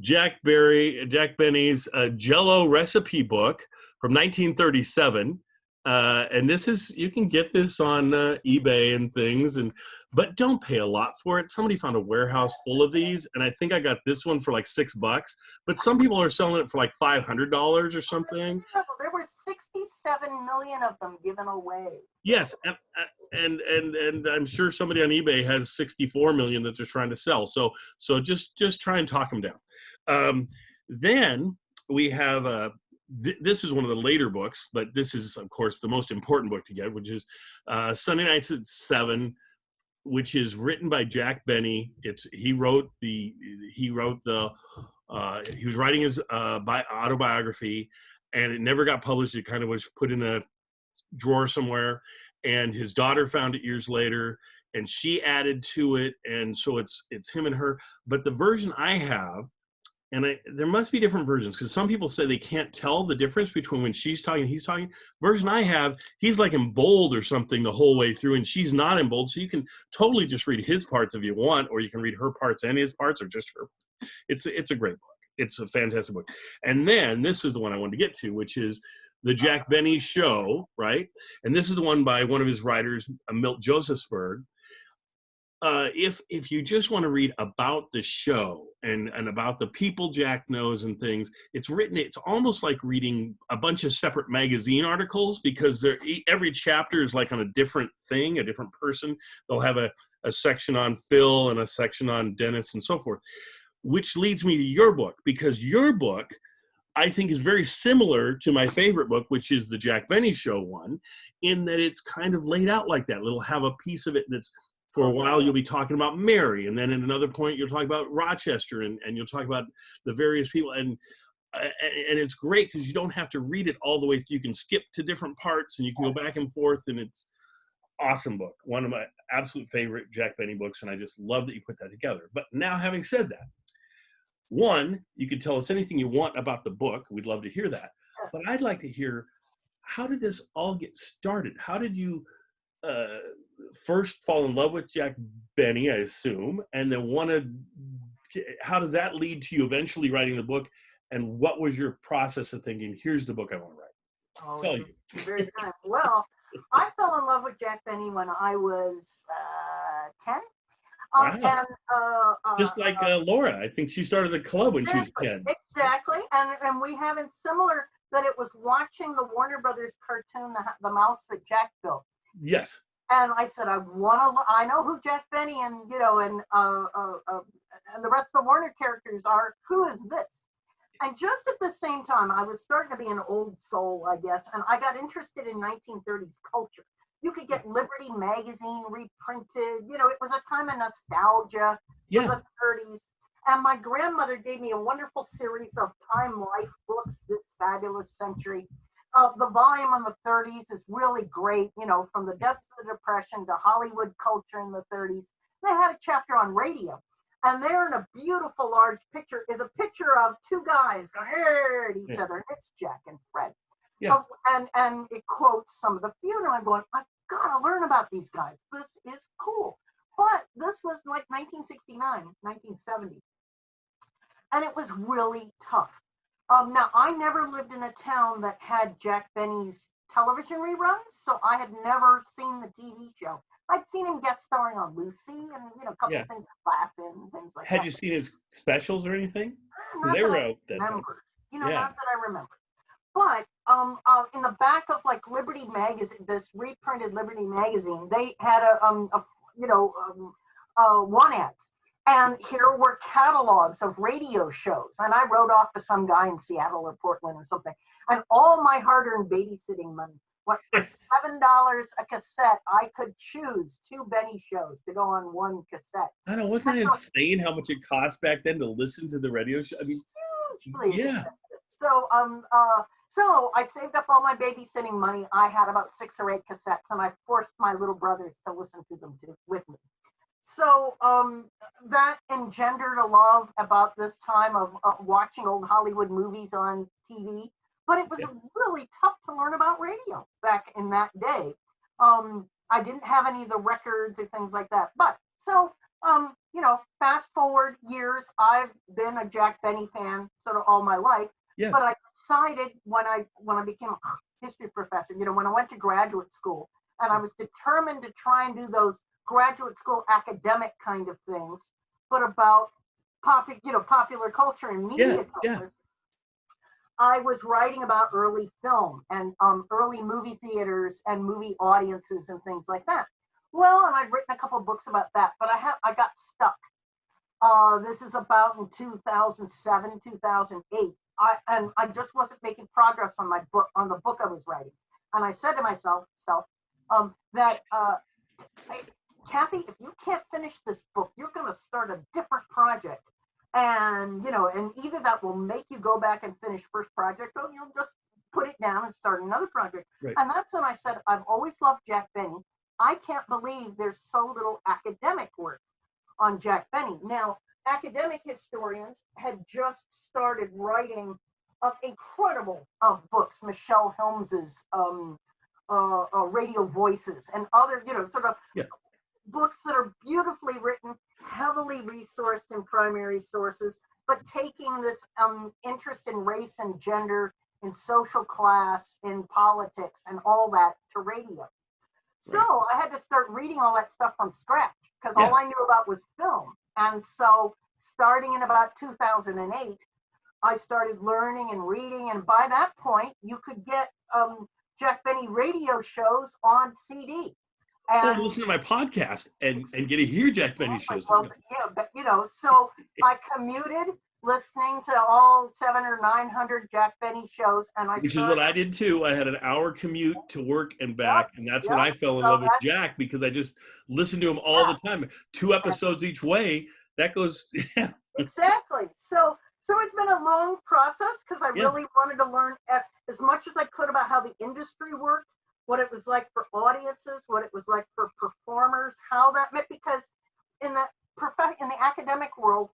Jack Benny's Jello recipe book from 1937. And this is, you can get this on eBay and things, but don't pay a lot for it. Somebody found a warehouse full of these, and I think I got this one for like $6, but some people are selling it for like $500 or something. There were 67 million of them given away. Yes, and I'm sure somebody on eBay has 64 million that they're trying to sell. So just try and talk them down. Then we have this is one of the later books, but this is of course the most important book to get, which is Sunday Nights at 7, which is written by Jack Benny. He was writing his autobiography, and it never got published. It kind of was put in a drawer somewhere, and his daughter found it years later, and she added to it, and so it's him and her. But the version I have, and there must be different versions, because some people say they can't tell the difference between when she's talking and he's talking. Version I have, he's like in bold or something the whole way through, and she's not in bold, so you can totally just read his parts if you want, or you can read her parts and his parts, or just her. It's a great book. It's a fantastic book. And then this is the one I wanted to get to, which is the Jack Benny Show, right? And this is the one by one of his writers, Milt Josephsberg. If you just want to read about the show and about the people Jack knows and things, it's almost like reading a bunch of separate magazine articles, because every chapter is like on a different thing, a different person. They'll have a section on Phil and a section on Dennis and so forth, which leads me to your book, because your book, I think, is very similar to my favorite book, which is the Jack Benny Show one, in that it's kind of laid out like that. It'll have a piece of it that's, for a while, you'll be talking about Mary, and then at another point, you'll talk about Rochester, and you'll talk about the various people, and it's great because you don't have to read it all the way through. You can skip to different parts, and you can go back and forth, and it's awesome book. One of my absolute favorite Jack Benny books, and I just love that you put that together. But now, having said that, one, you can tell us anything you want about the book. We'd love to hear that. But I'd like to hear, how did this all get started? How did you first fall in love with Jack Benny, I assume, and then how does that lead to you eventually writing the book? And what was your process of thinking, here's the book I want to write? Oh, Tell you. very kind. Well, I fell in love with Jack Benny when I was 10. Wow. Just like Laura, I think she started the club when she was 10. Exactly, and we have it similar, that it was watching the Warner Brothers cartoon, the mouse that Jack built. Yes. And I said, I know who Jack Benny and the rest of the Warner characters are. Who is this? And just at the same time, I was starting to be an old soul, I guess, and I got interested in 1930s culture. You could get Liberty magazine reprinted. You know, it was a time of nostalgia for the 30s. And my grandmother gave me a wonderful series of Time Life books, This Fabulous Century. The volume on the 30s is really great, you know, from the depths of the Depression to Hollywood culture in the 30s. They had a chapter on radio. And there in a beautiful large picture is a picture of two guys going at each other. And it's Jack and Fred. And it quotes some of the feud. And I'm going, I've got to learn about these guys. This is cool. But this was like 1969, 1970. And it was really tough. Now, I never lived in a town that had Jack Benny's television reruns, so I had never seen the TV show. I'd seen him guest starring on Lucy and, you know, a couple of things like Laughing, things like that. Had you seen his specials or anything? Because they were out that time. You know, not that I remember. But in the back of like Liberty magazine, this reprinted Liberty magazine, they had want ads. And here were catalogs of radio shows. And I wrote off to some guy in Seattle or Portland or something. And all my hard-earned babysitting money, what, for $7 a cassette, I could choose 2 Benny shows to go on 1 cassette. I know, wasn't that insane how much it cost back then to listen to the radio show? I mean, hugely. So, so I saved up all my babysitting money. I had about 6 or 8 cassettes, and I forced my little brothers to listen to them with me. So that engendered a love about this time of watching old Hollywood movies on TV. But it was really tough to learn about radio back in that day. I didn't have any of the records or things like that. But so, you know, fast forward years, I've been a Jack Benny fan sort of all my life. Yes. But I decided when I became a history professor, you know, when I went to graduate school, and I was determined to try and do those graduate school academic kind of things, but about popular culture and media culture. I was writing about early film and early movie theaters and movie audiences and things like that. Well, and I'd written a couple of books about that, but I got stuck. This is about in 2007, 2008. I just wasn't making progress on the book I was writing. And I said to myself, Kathy, if you can't finish this book, you're going to start a different project. And, you know, and either that will make you go back and finish first project, or you'll just put it down and start another project. Right. And that's when I said, I've always loved Jack Benny. I can't believe there's so little academic work on Jack Benny. Now, academic historians had just started writing incredible books, Michelle Helms's Radio Voices and other, you know, sort of books that are beautifully written, heavily resourced in primary sources, but taking this interest in race and gender, in social class, in politics, and all that to radio. So I had to start reading all that stuff from scratch because all I knew about was film. And so starting in about 2008, I started learning and reading. And by that point, you could get Jack Benny radio shows on CD. And listen to my podcast and get to hear Jack Benny shows. Well, yeah, but you know, so I commuted listening to all 700 or 900 Jack Benny shows, and Which is what I did too. I had an hour commute to work and back, and that's when I fell in love with Jack, because I just listened to him all the time. 2 episodes each way. That goes. Exactly. So it's been a long process because I really wanted to learn as much as I could about how the industry worked, what it was like for audiences, what it was like for performers, how that meant, because in the academic world,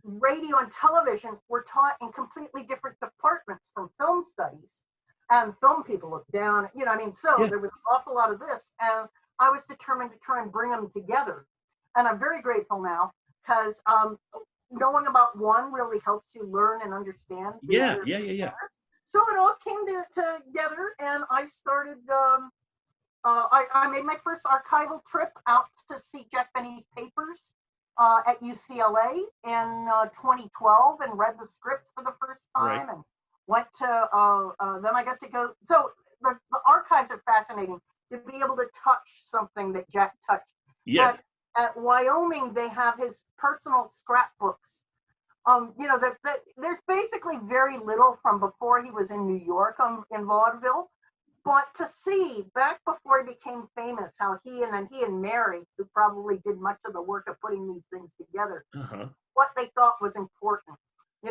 radio and television were taught in completely different departments from film studies, and film people look down, you know, I mean, so there was an awful lot of this, and I was determined to try and bring them together. And I'm very grateful now because knowing about one really helps you learn and understand. Yeah. So it all came together, and I started, I made my first archival trip out to see Jack Benny's papers at UCLA in 2012 and read the scripts for the first time and went to, then I got to go. So the archives are fascinating to be able to touch something that Jack touched. Yes. At Wyoming, they have his personal scrapbooks. You know, there's basically very little from before he was in New York in vaudeville. But to see back before he became famous, how he and Mary, who probably did much of the work of putting these things together, what they thought was important,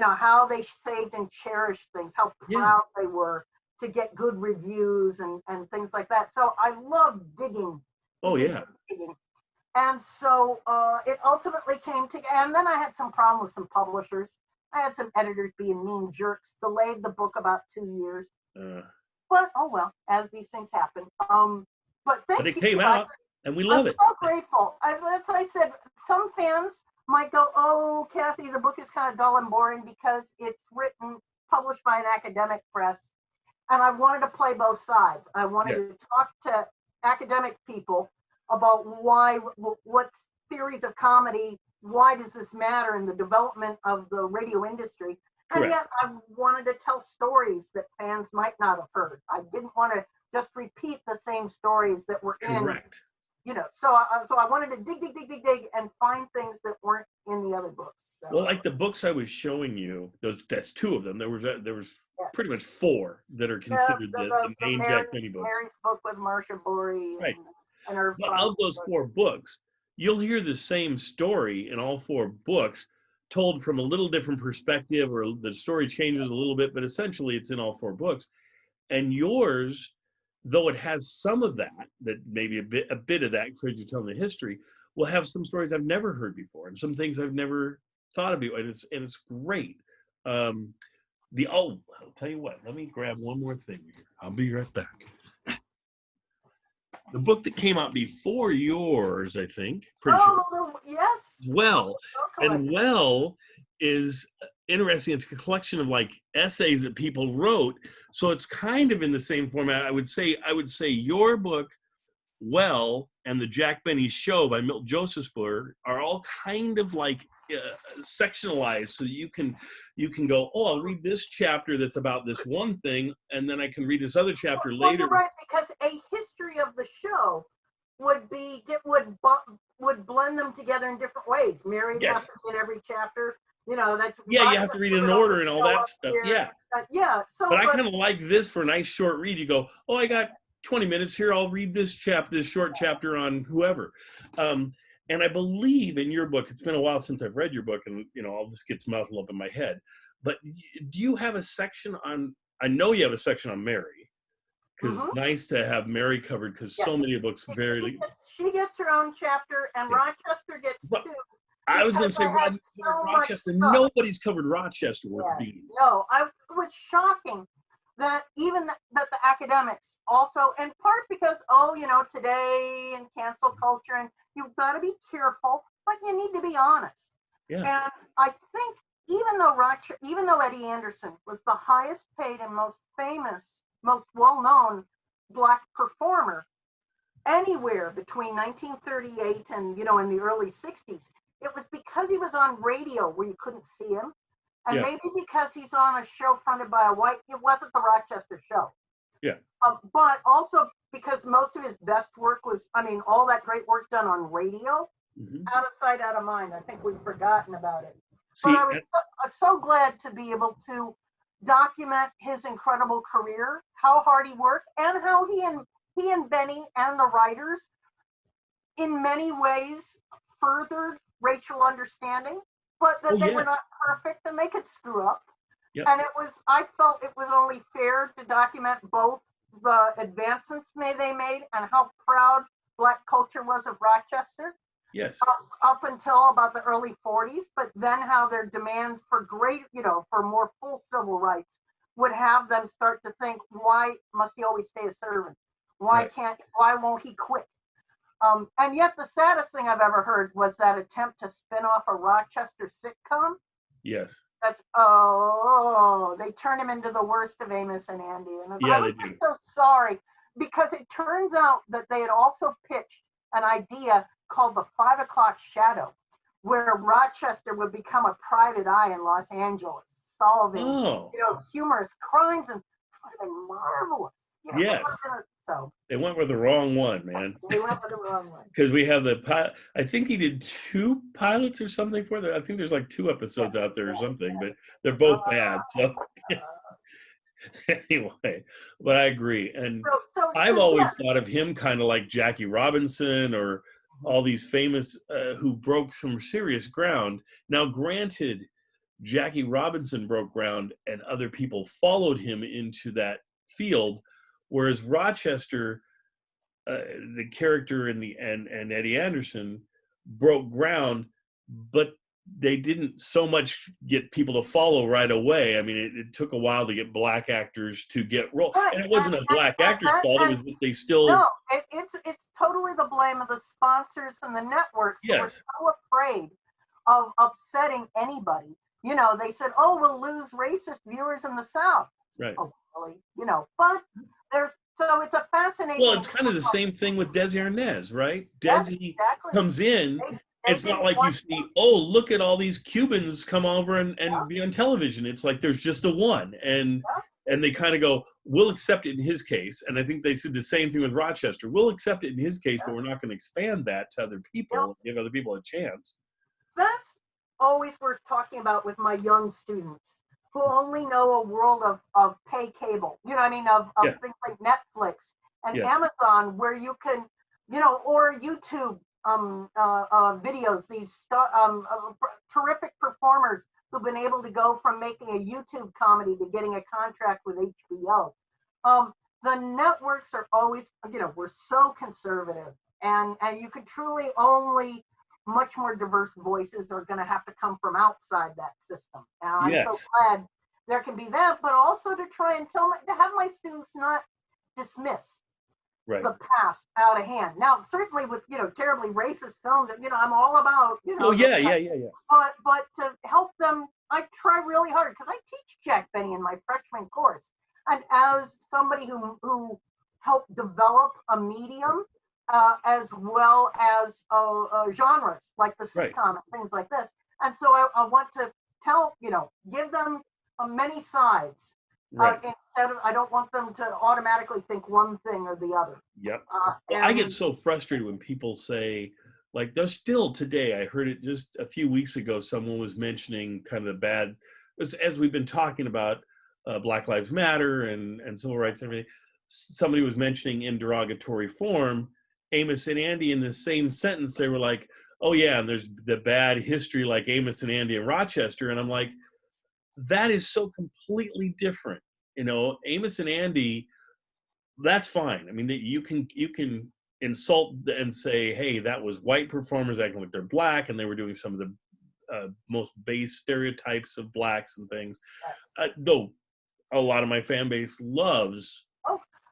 how they saved and cherished things, how proud they were to get good reviews and things like that. So I love digging. Oh yeah. Digging. And so it ultimately came together. And then I had some problems with some publishers. I had some editors being mean jerks, delayed the book about 2 years. But oh well, as these things happen. But thank you. But it came out, and we love it. I'm so grateful. As I said, some fans might go, "Oh, Kathy, the book is kind of dull and boring because it's published by an academic press." And I wanted to play both sides. I wanted to talk to academic people about what theories of comedy, why does this matter in the development of the radio industry? And yet I wanted to tell stories that fans might not have heard. I didn't want to just repeat the same stories that were in, so I wanted to dig and find things that weren't in the other books. So. Well, like the books I was showing you, that's 2 of them. There was pretty much 4 that are considered the main Jack Benny books. Mary's book with Marsha Borey. Right. And her but of those 4 books, you'll hear the same story in all 4 books, told from a little different perspective, or the story changes a little bit, but essentially it's in all 4 books. And yours, though it has some of that maybe a bit of that for you telling the history, will have some stories I've never heard before and some things I've never thought of before, and it's great. I'll tell you what, let me grab one more thing here. I'll be right back. The book that came out before yours, I think. Pretty sure. Yes. Well, and Well is interesting. It's a collection of like essays that people wrote. So it's kind of in the same format. I would say your book, Well, and the Jack Benny Show by Milt Josephsberg are all kind of like sectionalized, so you can go, oh, I'll read this chapter that's about this one thing, and then I can read this other chapter later. You're right, because a history of the show would blend them together in different ways. Mary has to read every chapter. You have to read in order and all that stuff. So, but I kind of like this for a nice short read. You go, oh, I got 20 minutes here. I'll read this short chapter on whoever. And I believe in your book, it's been a while since I've read your book, and all this gets muddled up in my head. But do you have a section on? I know you have a section on Mary, because it's nice to have Mary covered, because so many books She gets her own chapter, and Rochester gets 2. I was going to say Rochester. Nobody's covered Rochester worth beans. No, it was shocking that even that the academics also, in part because today and cancel culture, and you've got to be careful, but you need to be honest. Yeah. And I think even though Eddie Anderson was the highest paid and most famous, most well-known Black performer anywhere between 1938 and in the early 60s, it was because he was on radio where you couldn't see him. And maybe because he's on a show fronted by a white, it wasn't the Rochester show. Yeah. But also because most of his best work was, all that great work done on radio, out of sight, out of mind. I think we've forgotten about it. But I was so glad to be able to document his incredible career, how hard he worked, and how he and Benny and the writers, in many ways, furthered racial understanding. But that they were not perfect and they could screw up. Yep. And I felt it was only fair to document both the advancements they made and how proud Black culture was of Rochester. Yes. Up until about the early 40s, but then how their demands for for more full civil rights would have them start to think, why must he always stay a servant? Why won't he quit? And yet the saddest thing I've ever heard was that attempt to spin off a Rochester sitcom. Yes. That's they turn him into the worst of Amos and Andy. And I was so sorry, because it turns out that they had also pitched an idea called the 5 o'clock shadow, where Rochester would become a private eye in Los Angeles, solving humorous crimes, and it would have been marvelous. Yes. So they went with the wrong one, man. They went with the wrong one. Because we have I think he did 2 pilots or something for that. I think there's like 2 episodes out there or something, but they're both bad. So, Anyway, but I agree. And I've So yeah. always thought of him kind of like Jackie Robinson or all these famous who broke some serious ground. Now, granted, Jackie Robinson broke ground and other people followed him into that field, whereas Rochester, the character in the and Eddie Anderson broke ground, but they didn't so much get people to follow right away. I mean, it took a while to get black actors to get role, Right. and it wasn't a black actor's fault. It was that they still no, it's totally the blame of the sponsors and the networks who were yes, so afraid of upsetting anybody. You know, they said, "Oh, we'll lose racist viewers in the South." right. Oh, really? You know, but there's so it's a fascinating. Well, it's kind of the same thing with Desi Arnaz, right? Yes, Desi exactly. comes in. They It's not didn't like you want see, oh, look at all these Cubans come over and be on television. It's like there's just a one. And they kind of go, we'll accept it in his case. And I think they said the same thing with Rochester. We'll accept it in his case, but we're not going to expand that to other people, give other people a chance. That's always worth talking about with my young students who only know a world of pay cable, you know what I mean, of things like Netflix and Amazon, where you can, you know, or YouTube videos, these terrific performers who've been able to go from making a YouTube comedy to getting a contract with HBO. The networks are always, you know, we're so conservative, and you could truly only much more diverse voices are going to have to come from outside that system. And I'm so glad there can be that, but also to try and to have my students not dismiss the past out of hand. Now, certainly with, you know, terribly racist films, you know, I'm all about, you know. But to help them, I try really hard because I teach Jack Benny in my freshman course. And as somebody who helped develop a medium, as well as genres like the sitcom and things like this. And so I want to tell, you know, give them many sides. Instead of, I don't want them to automatically think one thing or the other. I get so frustrated when people say, like, there's still today, I heard it just a few weeks ago, someone was mentioning kind of the bad, as we've been talking about Black Lives Matter and civil rights and everything, somebody was mentioning in derogatory form Amos and Andy in the same sentence. They were like, oh yeah, and there's the bad history like Amos and Andy in Rochester. And I'm like, that is so completely different. You know, Amos and Andy, that's fine. I mean, you can insult and say, hey, that was white performers acting like they're black, and they were doing some of the most base stereotypes of blacks and things. Though a lot of my fan base loves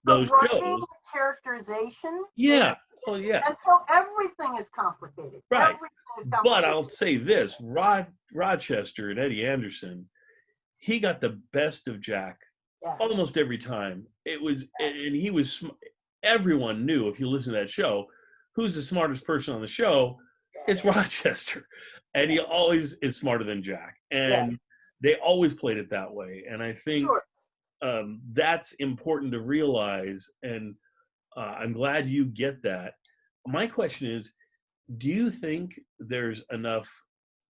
those shows. Characterization. Oh yeah. And so everything is complicated. Right. Everything is complicated. But I'll say this: Rochester and Eddie Anderson, he got the best of Jack almost every time. It was, and he was. Everyone knew, if you listen to that show, who's the smartest person on the show? It's Rochester, and he always is smarter than Jack, and they always played it that way. And I think that's important to realize, and I'm glad you get that. My question is, do you think there's enough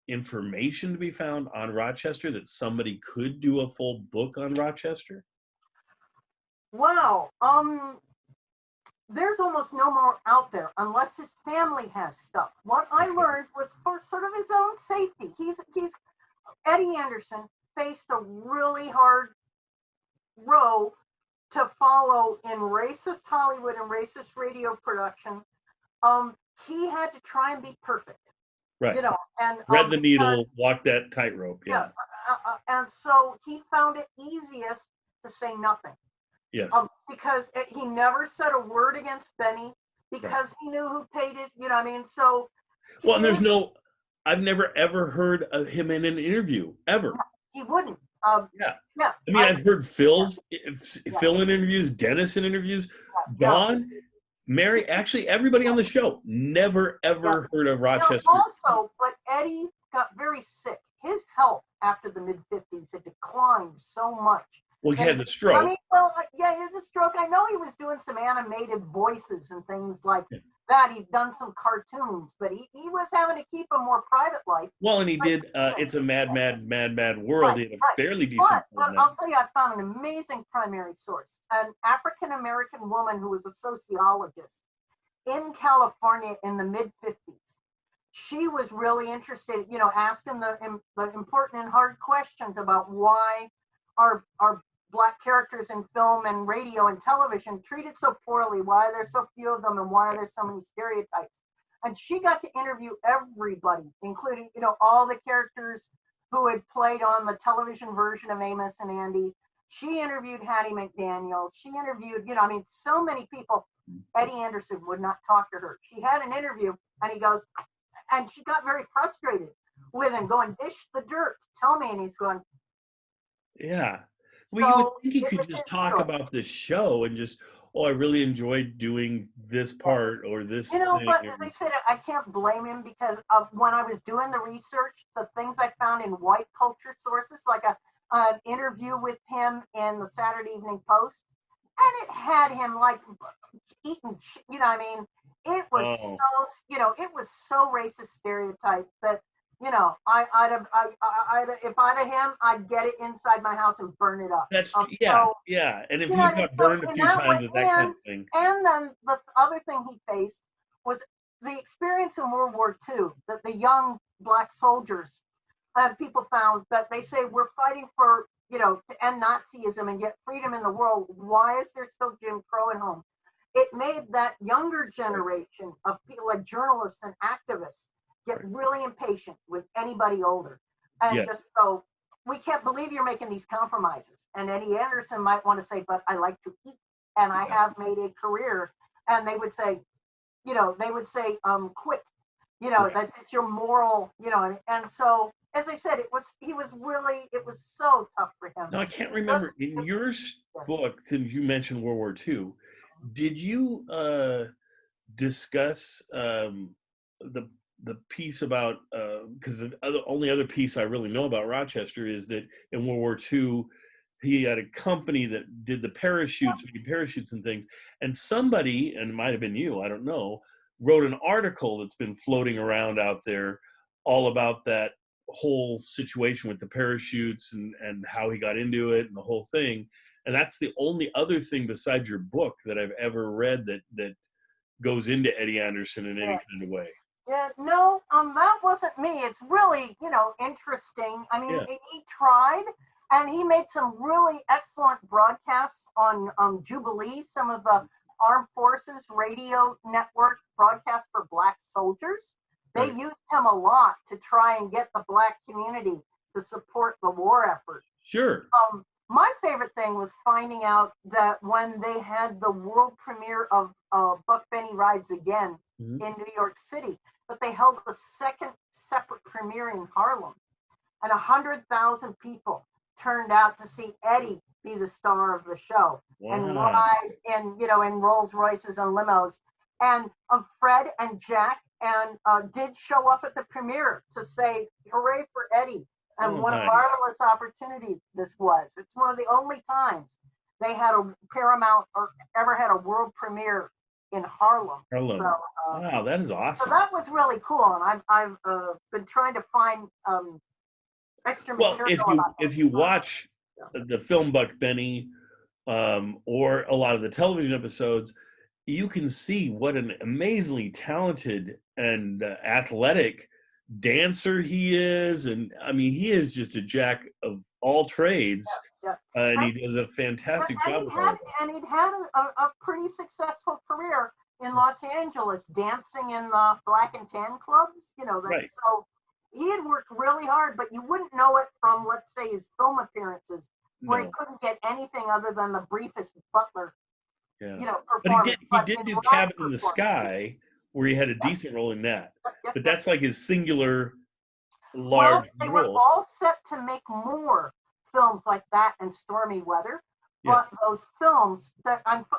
information to be found on Rochester that somebody could do a full book on Rochester? Wow. There's almost no more out there unless his family has stuff. What I learned was for sort of his own safety. He's Eddie Anderson faced a really hard row to follow in racist Hollywood and racist radio production. He had to try and be perfect. Right. You know, and thread the needle, walk that tightrope. And so he found it easiest to say nothing. Yes. Because he never said a word against Benny because he knew who paid his, you know what I mean? So. Well, and I've never ever heard of him in an interview, ever. He wouldn't. I mean, I've heard Phil in interviews, Dennis in interviews, Dawn, Mary, actually everybody on the show, never ever heard of Rochester. Also, but Eddie got very sick. His health after the mid-50s had declined so much. Well, he had the stroke. I mean, he had the stroke. I know he was doing some animated voices and things like that. He'd done some cartoons, but he was having to keep a more private life. Well, and he But did It's a Mad, Mad, Mad, Mad World. right, He had a right. fairly decent But role in I'll tell you, I found an amazing primary source. An African-American woman who was a sociologist in California in the mid-50s. She was really interested, asking the important and hard questions about why are Black characters in film and radio and television treated so poorly, why are there so few of them, and why are there so many stereotypes. And she got to interview everybody, including, all the characters who had played on the television version of Amos and Andy. She interviewed Hattie McDaniel. She interviewed, so many people. Eddie Anderson would not talk to her. She had an interview, and he goes, and she got very frustrated with him, going, "Dish the dirt, tell me." And he's going, Yeah. Well, you would so think he could just talk about this show and just, I really enjoyed doing this part or this thing. But as I said, I can't blame him, because when I was doing the research, the things I found in white culture sources, like an interview with him in the Saturday Evening Post, and it had him like eating, it was it was so racist stereotype that, if I'd have him, I'd get it inside my house and burn it up. That's yeah. And if you got burned a few times with that kind of thing. And then the other thing he faced was the experience in World War II, that the young Black soldiers, people found that they say, we're fighting for, to end Nazism and get freedom in the world. Why is there still Jim Crow at home? It made that younger generation of people, like journalists and activists, get really impatient with anybody older, and just go, we can't believe you're making these compromises. And Eddie Anderson might want to say, but I like to eat, and I have made a career. And they would say, quit, that it's your moral, and so, as I said, it was so tough for him. Now, I can't remember, in your book, since you mentioned World War II, did you discuss the piece about, because the only other piece I really know about Rochester is that in World War II, he had a company that did the parachutes, made parachutes and things. And somebody, and it might have been you, I don't know, wrote an article that's been floating around out there all about that whole situation with the parachutes and how he got into it and the whole thing. And that's the only other thing besides your book that I've ever read that goes into Eddie Anderson in any kind of way. Yeah, no, that wasn't me. It's really, interesting. I mean, he tried, and he made some really excellent broadcasts on Jubilee, some of the Armed Forces Radio Network broadcasts for Black soldiers. They used him a lot to try and get the Black community to support the war effort. Sure. My favorite thing was finding out that when they had the world premiere of Buck Benny Rides Again in New York City, but they held a second separate premiere in Harlem, and 100,000 people turned out to see Eddie be the star of the show and ride in Rolls Royces and limos. And Fred and Jack did show up at the premiere to say, "Hooray for Eddie." And what a marvelous opportunity this was. It's one of the only times they had a Paramount or ever had a world premiere in Harlem. So, wow, that is awesome. So that was really cool. And I've been trying to find extra material. Well, if you watch the film Buck Benny or a lot of the television episodes, you can see what an amazingly talented and athletic dancer he is. And I mean, he is just a jack of all trades. And he does a fantastic job. He'd had a pretty successful career in Los Angeles, dancing in the black and tan clubs, so he had worked really hard, but you wouldn't know it from, let's say, his film appearances, where he couldn't get anything other than the briefest butler, performance. But he did do Cabin in the Sky, where he had a decent role in that. But that's like his singular large role. They role. were all set to make more films like that and Stormy Weather. But those films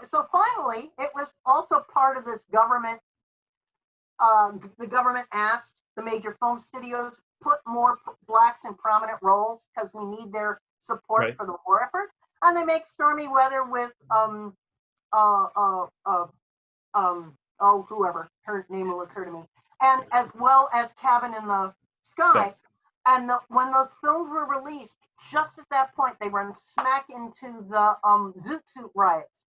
so finally, it was also part of this government. The government asked the major film studios put more Blacks in prominent roles because we need their support for the war effort, and they make Stormy Weather with oh, whoever, her name will occur to me, and as well as Cabin in the Sky. And when those films were released, just at that point, they run smack into the Zoot Suit riots.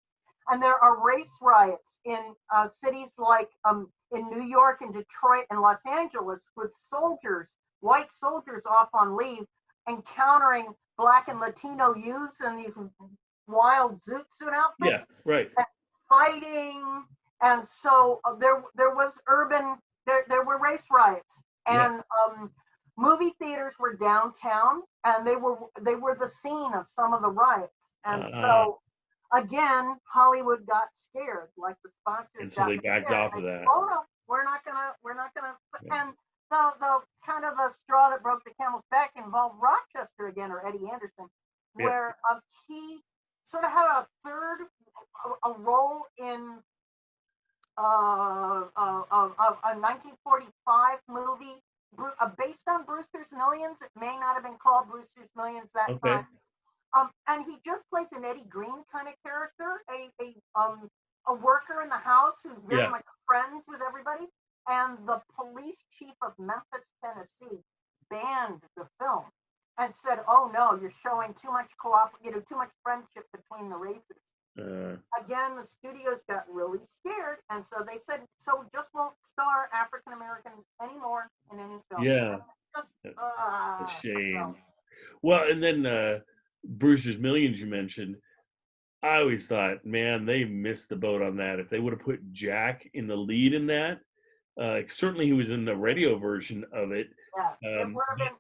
And there are race riots in cities like in New York and Detroit and Los Angeles with soldiers, white soldiers off on leave, encountering Black and Latino youths in these wild Zoot Suit outfits. Yeah, right. And fighting. And so there were race riots. And movie theaters were downtown, and they were the scene of some of the riots. And so again, Hollywood got scared, like the sponsors. And so they backed off of that. Oh no, we're not gonna. Yeah. And the kind of a straw that broke the camel's back involved Rochester again, or Eddie Anderson, where he sort of had a role in a 1945 movie based on Brewster's Millions. It may not have been called Brewster's Millions that time. And he just plays an Eddie Green kind of character, a worker in the house who's very much friends with everybody. And the police chief of Memphis, Tennessee, banned the film and said, "Oh no, you're showing too much too much friendship between the races." Again, the studios got really scared, and so they said, "So just won't star African Americans anymore in any film." Yeah, just, a shame. Well, and then Brewster's Millions you mentioned. I always thought, man, they missed the boat on that. If they would have put Jack in the lead in that, certainly he was in the radio version of it. It would have been.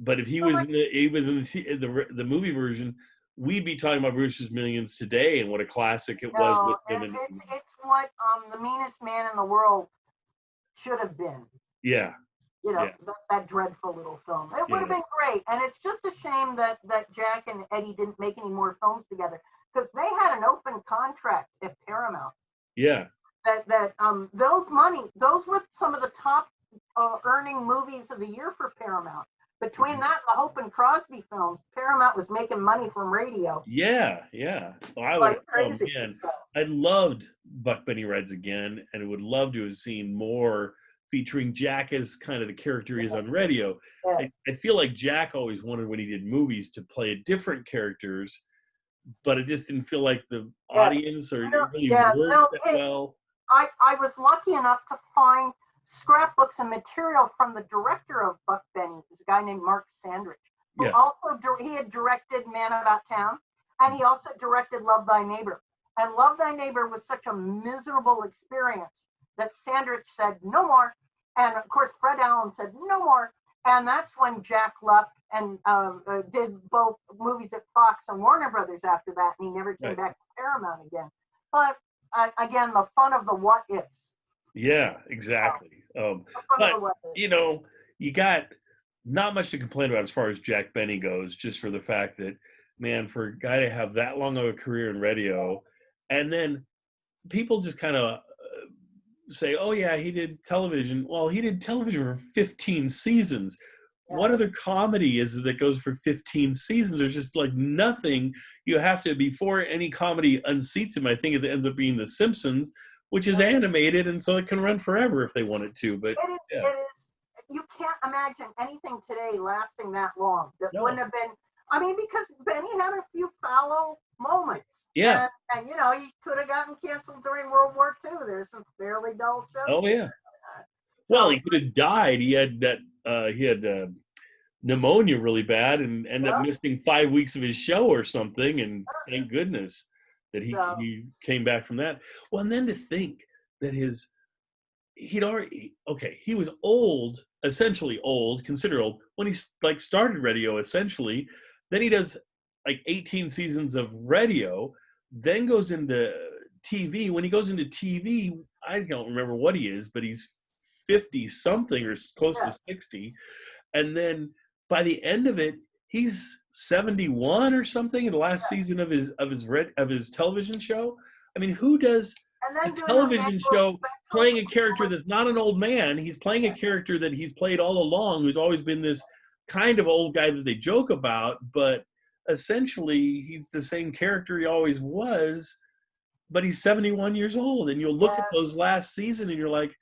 But if he was in the movie version, we'd be talking about Brewster's Millions today and what a classic it was. With him. It's what The Meanest Man in the World should have been. Yeah. You know, that dreadful little film. It would have been great. And it's just a shame that Jack and Eddie didn't make any more films together, because they had an open contract at Paramount. Yeah. Those were some of the top earning movies of the year for Paramount. Between that and the Hope and Crosby films, Paramount was making money from radio. Yeah. Well, crazy. I loved Buck Benny Rides Again, and I would love to have seen more featuring Jack as kind of the character he is on radio. I feel like Jack always wanted, when he did movies, to play different characters, but it just didn't feel like the audience really worked that well. I was lucky enough to find scrapbooks and material from the director of Buck Benny, a guy named Mark Sandrich, who also he had directed Man About Town, and he also directed Love Thy Neighbor. And Love Thy Neighbor was such a miserable experience that Sandrich said no more, and of course Fred Allen said no more, and that's when Jack left and did both movies at Fox and Warner Brothers after that, and he never came back to Paramount again. But again, the fun of the what ifs. Yeah, exactly. But you got not much to complain about as far as Jack Benny goes, just for the fact that, man, for a guy to have that long of a career in radio, and then people just kind of say, oh yeah, he did television. Well, he did television for 15 seasons. What other comedy is it that goes for 15 seasons? There's just like nothing. You have to, before any comedy unseats him, I think it ends up being The Simpsons, which is animated, and so it can run forever if they wanted to. But it is. You can't imagine anything today lasting that long. That wouldn't have been. I mean, because Benny had a few fallow moments. Yeah. And he could have gotten canceled during World War II. There's some fairly dull shows. Oh yeah. Well, he could have died. He had pneumonia really bad and ended up missing 5 weeks of his show or something. And thank goodness that he came back from that. Well, and then to think that he was old, essentially old, considered old, when he started radio, essentially. Then he does 18 seasons of radio, then goes into TV. When he goes into TV, I don't remember what he is, but he's 50 something or close to 60. And then by the end of it, he's 71 or something in the last season of his television show. I mean, who does a television show playing a character that's not an old man? He's playing a character that he's played all along, who's always been this kind of old guy that they joke about, but essentially he's the same character he always was. but he's 71 years old, and you'll look at those last season and you're like,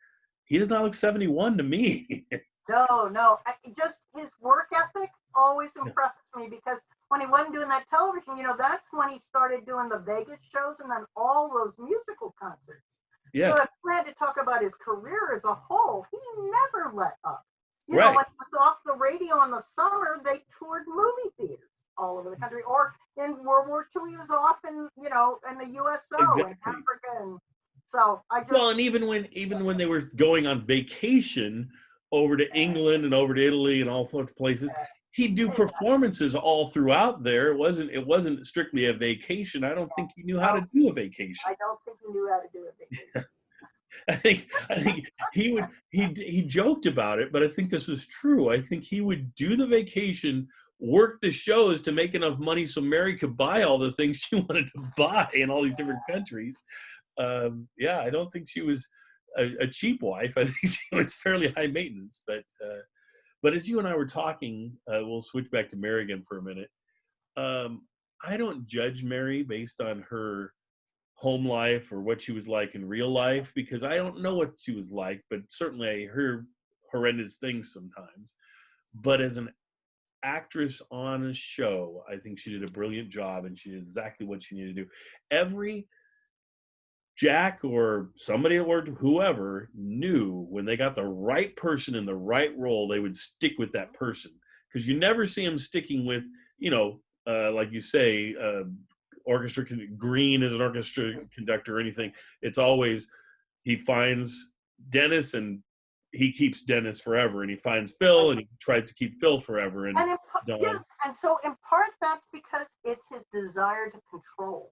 he does not look 71 to me. No. Just his work ethic always impresses me, because when he wasn't doing that television, that's when he started doing the Vegas shows and then all those musical concerts. Yes. So if we had to talk about his career as a whole, he never let up. When Right. he was off the radio in the summer, they toured movie theaters all over the country. Or in World War II, he was off in the USO and Africa, and so I just. Well, and even when they were going on vacation over to England and over to Italy and all sorts of places, he'd do performances all throughout there. It wasn't strictly a vacation. I don't think he knew how to do a vacation. I don't think he knew how to do a vacation. I think he joked about it, but I think this was true. I think he would do the vacation, work the shows to make enough money so Mary could buy all the things she wanted to buy in all these different countries. I don't think she was a cheap wife. I think she was fairly high maintenance. But as you and I were talking, we'll switch back to Mary again for a minute. I don't judge Mary based on her home life or what she was like in real life, because I don't know what she was like, but certainly I hear horrendous things sometimes. But as an actress on a show, I think she did a brilliant job, and she did exactly what she needed to do. Every Jack or somebody or whoever knew when they got the right person in the right role, they would stick with that person, because you never see them sticking with, like you say, orchestra Green as an orchestra conductor or anything. It's always he finds Dennis and he keeps Dennis forever, and he finds Phil and he tries to keep Phil forever. And so in part that's because it's his desire to control.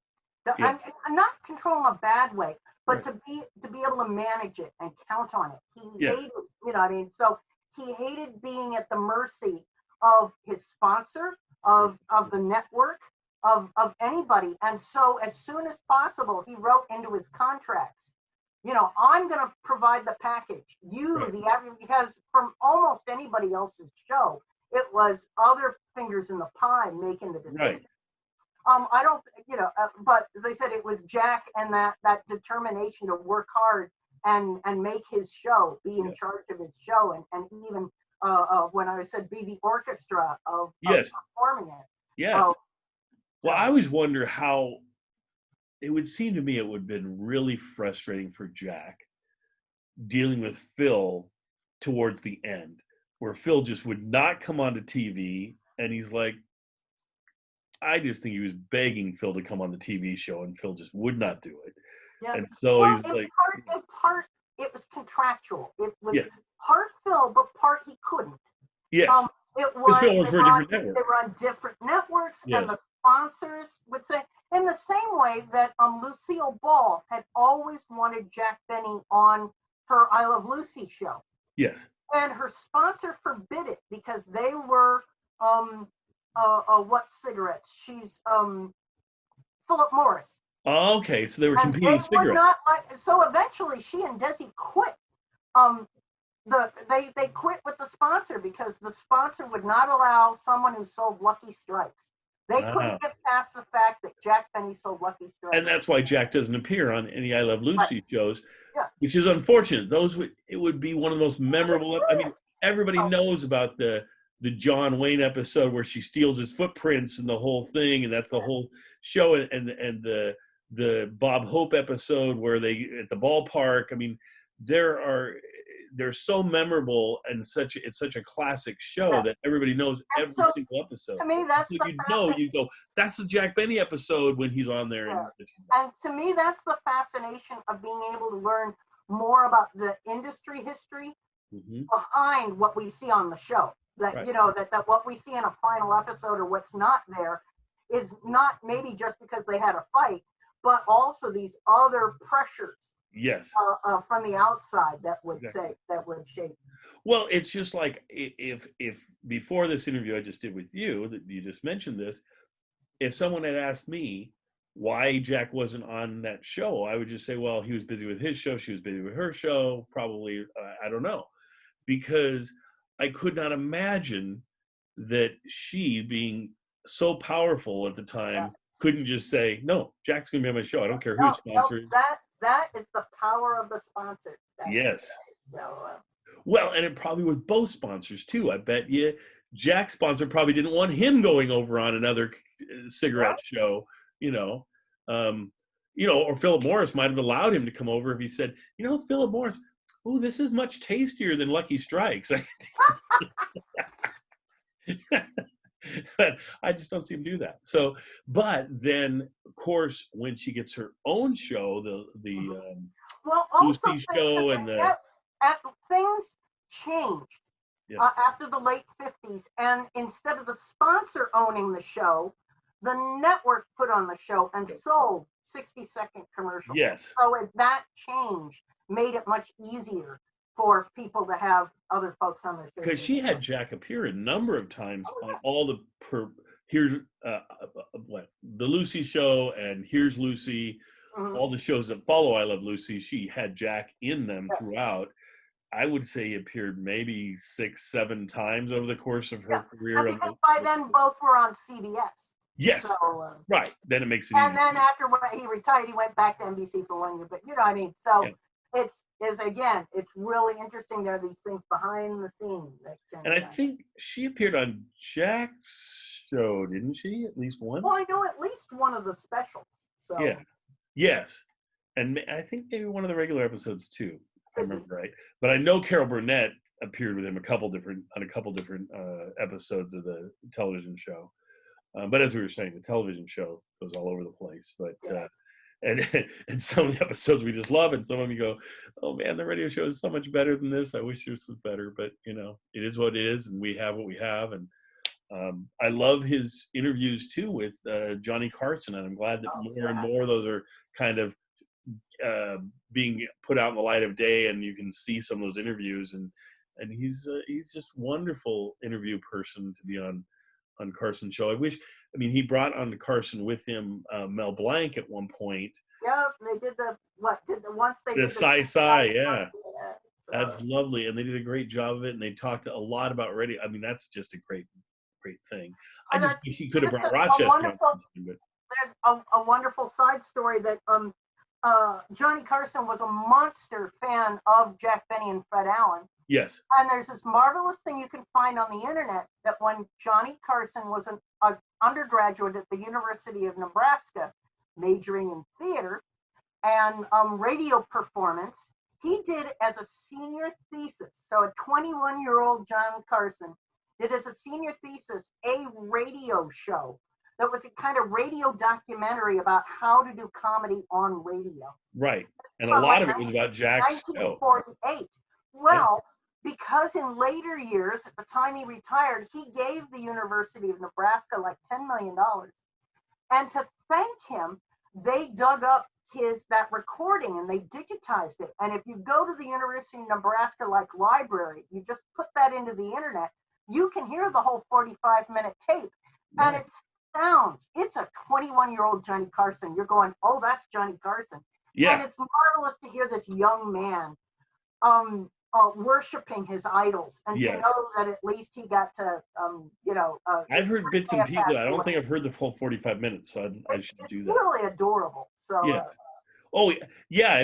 Yeah. I'm not control in a bad way, but to be able to manage it and count on it. He hated, so he hated being at the mercy of his sponsor, of the network, of anybody. And so as soon as possible, he wrote into his contracts, I'm going to provide the package. Because from almost anybody else's show, it was other fingers in the pie making the decision. Right. I don't, but as I said, it was Jack and that determination to work hard and make his show, be in charge of his show, and even when I said be the orchestra of performing it. Yes. Well, I always wonder how it would seem to me it would have been really frustrating for Jack dealing with Phil towards the end, where Phil just would not come onto TV, and he's like, I just think he was begging Phil to come on the TV show, and Phil just would not do it. Yeah. And so he's like, in part, it was contractual. It was part Phil, but part he couldn't. Yes. It was Phil was for a different network. They were on different networks, Yes. and the sponsors would say, in the same way that Lucille Ball had always wanted Jack Benny on her I Love Lucy show. Yes. And her sponsor forbid it because they were what cigarettes? She's Philip Morris. Oh, okay, so they were competing they cigarettes. Would not so eventually she and Desi quit. They quit with the sponsor because the sponsor would not allow someone who sold Lucky Strikes. They couldn't get past the fact that Jack Benny sold Lucky Strikes. And that's why Jack doesn't appear on any I Love Lucy shows, which is unfortunate. It would be one of the most memorable. I mean, everybody knows about the John Wayne episode where she steals his footprints and the whole thing, and that's the whole show. And the Bob Hope episode where they at the ballpark. I mean, they're so memorable, and it's such a classic show that everybody knows every single episode. To me, that's you go, that's the Jack Benny episode when he's on there. And to me, that's the fascination of being able to learn more about the industry history behind what we see on the show. That that what we see in a final episode or what's not there is not maybe just because they had a fight, but also these other pressures. Yes. From the outside that would shape. Well, it's just like if before this interview I just did with you, that you just mentioned this, if someone had asked me why Jack wasn't on that show, I would just say, well, he was busy with his show, she was busy with her show, probably, I don't know, because I could not imagine that she, being so powerful at the time, couldn't just say, no, Jack's going to be on my show. I don't care who No, his sponsor is. that is the power of the sponsor. Yes. So, Well, and it probably was both sponsors too. I bet you Jack's sponsor probably didn't want him going over on another cigarette show, or Philip Morris might have allowed him to come over if he said, Philip Morris, oh, this is much tastier than Lucky Strikes. But I just don't see him do that. So, but then, of course, when she gets her own show, the also Lucy show and things changed after the late 50s, and instead of the sponsor owning the show, the network put on the show and sold 60-second commercials. Yes. So that change made it much easier for people to have other folks on their show. Because she had Jack appear a number of times on all the here's the Lucy show and Here's Lucy, all the shows that follow I Love Lucy. She had Jack in them throughout. I would say he appeared maybe 6-7 times over the course of her career. Because by then both were on CBS. Yes. So, right. Then it makes it easy. And then after he retired, he went back to NBC for 1 year. But you know what I mean? So it's really interesting. There are these things behind the scenes. And I think she appeared on Jack's show, didn't she? At least once? Well, I know at least one of the specials. So. Yeah. Yes. And I think maybe one of the regular episodes too. I remember right. But I know Carol Burnett appeared with him on a couple different episodes of the television show. But as we were saying, the television show goes all over the place. But and some of the episodes we just love, and some of them you go, oh man, the radio show is so much better than this. I wish this was better. But it is what it is, and we have what we have. And I love his interviews too with Johnny Carson, and I'm glad that more and more of those are kind of being put out in the light of day, and you can see some of those interviews. And he's just wonderful interview person to be on Carson's show. He brought on Carson with him Mel Blanc at one point. Yeah, they did the sci-fi, yeah. That's lovely, and they did a great job of it, and they talked a lot about radio. That's just a great thing. I just wish he could have brought Rochester. There's a wonderful side story that Johnny Carson was a monster fan of Jack Benny and Fred Allen. Yes. And there's this marvelous thing you can find on the internet that when Johnny Carson was an undergraduate at the University of Nebraska, majoring in theater and radio performance, he did as a senior thesis. So a 21-year-old John Carson did as a senior thesis a radio show that was a kind of radio documentary about how to do comedy on radio. Right. And a lot of it was about Jack's 1948. Well, because in later years, at the time he retired, he gave the University of Nebraska like $10 million. And to thank him, they dug up that recording and they digitized it. And if you go to the University of Nebraska library, you just put that into the internet, you can hear the whole 45-minute tape. Right. And it's a 21-year-old Johnny Carson. You're going, oh, that's Johnny Carson. Yeah. And it's marvelous to hear this young man worshiping his idols, and to know that at least he got to, I've heard bits and pieces. I don't think I've heard the full 45 minutes, so I should do that. It's really adorable. So. Yes.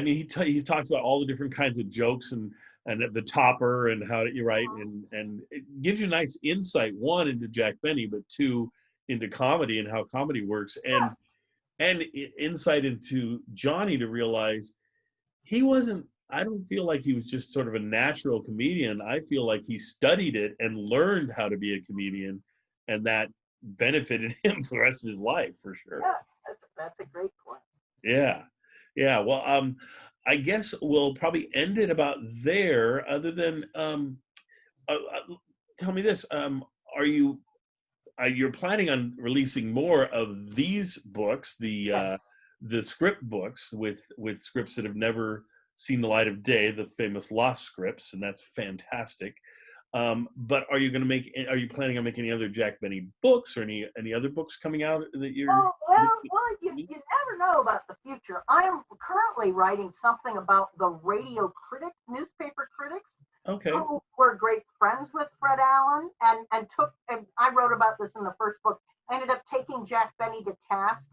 He talks about all the different kinds of jokes and the topper and how you're right, and it gives you a nice insight, one, into Jack Benny, but two, into comedy and how comedy works, and insight into Johnny to realize he wasn't. I don't feel like he was just sort of a natural comedian. I feel like he studied it and learned how to be a comedian, and that benefited him for the rest of his life, for sure. Yeah, that's a great point. Yeah. Well, I guess we'll probably end it about there. Other than, tell me this: you're planning on releasing more of these books, the script books with scripts that have never seen the light of day, the famous lost scripts, and that's fantastic. But are you planning on making any other Jack Benny books, or any other books coming out that you're? You never know about the future. I am currently writing something about the newspaper critics, who were great friends with Fred Allen, and I wrote about this in the first book, ended up taking Jack Benny to task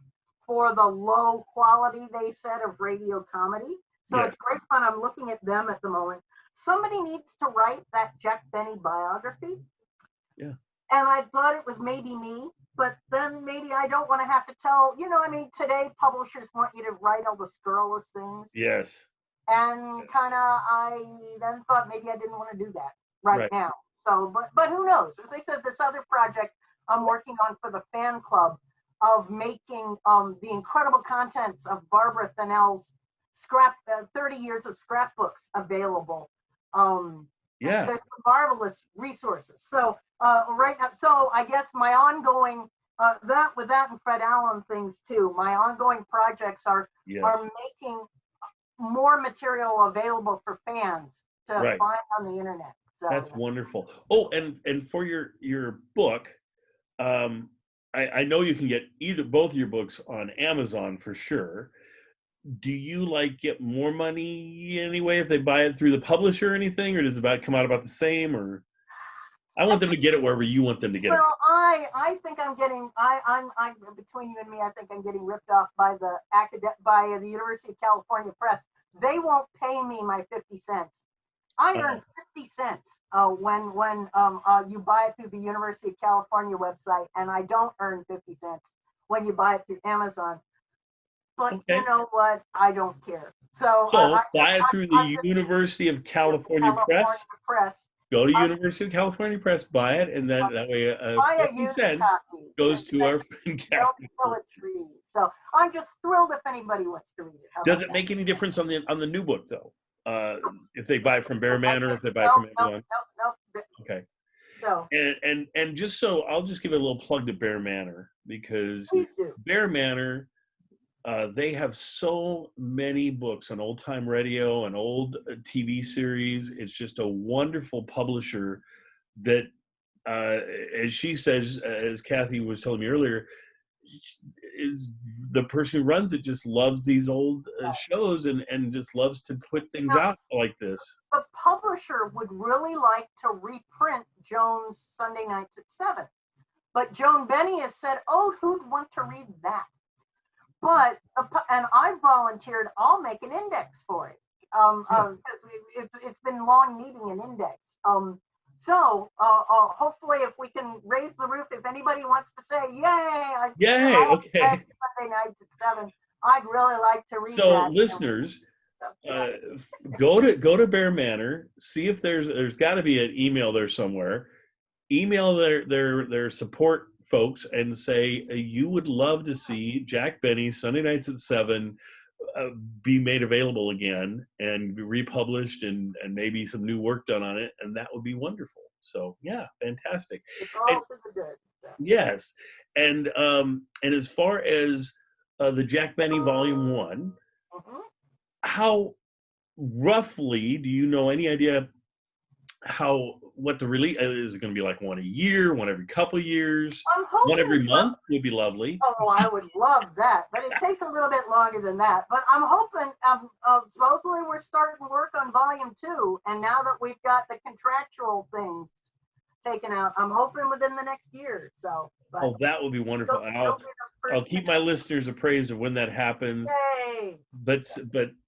for the low quality, they said, of radio comedy. So Yes. it's great fun. I'm looking at them at the moment. Somebody needs to write that Jack Benny biography. Yeah. And I thought it was maybe me, but then maybe I don't want to have to tell, I mean, today publishers want you to write all the scurrilous things. Yes. And Yes. kind of, I then thought maybe I didn't want to do that right now. So, but who knows? As I said, this other project I'm working on for the fan club of making the incredible contents of Barbara Thinnell's 30 years of scrapbooks available. There's marvelous resources. So right now, so I guess my ongoing with that and Fred Allen things too. My ongoing projects are making more material available for fans to find on the internet. So that's wonderful. Oh, and for your book, I know you can get both of your books on Amazon for sure. Do you get more money anyway if they buy it through the publisher or anything, or does it come out about the same? Or I want them to get it wherever you want them to get it. Well, I think I'm getting I'm between you and me, I think I'm getting ripped off by the University of California Press. They won't pay me my 50 cents. I earn 50 cents when you buy it through the University of California website, and I don't earn 50 cents when you buy it through Amazon. But you know what? I don't care. So buy it through the University of California Press. Go to University of California Press, buy it, and then that way 50 cents goes to our friend Kathy. So I'm just thrilled if anybody wants to read it. Does it make any difference on the new book though? If they buy it from Bear Manor, if they buy it from Amazon? No. Okay. So and just so I'll just give it a little plug to Bear Manor, because Bear Manor, they have so many books on old time radio and old TV series. It's just a wonderful publisher that, as she says, as Kathy was telling me earlier, is the person who runs it just loves these old shows and just loves to put things out like this. The publisher would really like to reprint Joan's Sunday Nights at 7. But Joan Benny has said, oh, who'd want to read that? But, and I volunteered, I'll make an index for it. Because it's been long needing an index. So hopefully if we can raise the roof, if anybody wants to say, yay, okay. Sunday Nights at 7, I'd really like to read that. So listeners, go to Bear Manor, see if there's got to be an email there somewhere. Email their support folks and say you would love to see Jack Benny's Sunday Nights at 7 be made available again and be republished and maybe some new work done on it, and that would be wonderful. So fantastic. It's all for the good. So. Yes, and as far as the Jack Benny Volume 1, how roughly do you know, any idea what the release is? It going to be like one a year, one every couple years, one every month would be lovely. Oh, I would love that, but it takes a little bit longer than that. But I'm hoping, supposedly we're starting work on Volume 2, and now that we've got the contractual things taken out, I'm hoping within the next year. So. That would be wonderful. I'll keep my listeners appraised of when that happens. Yay. But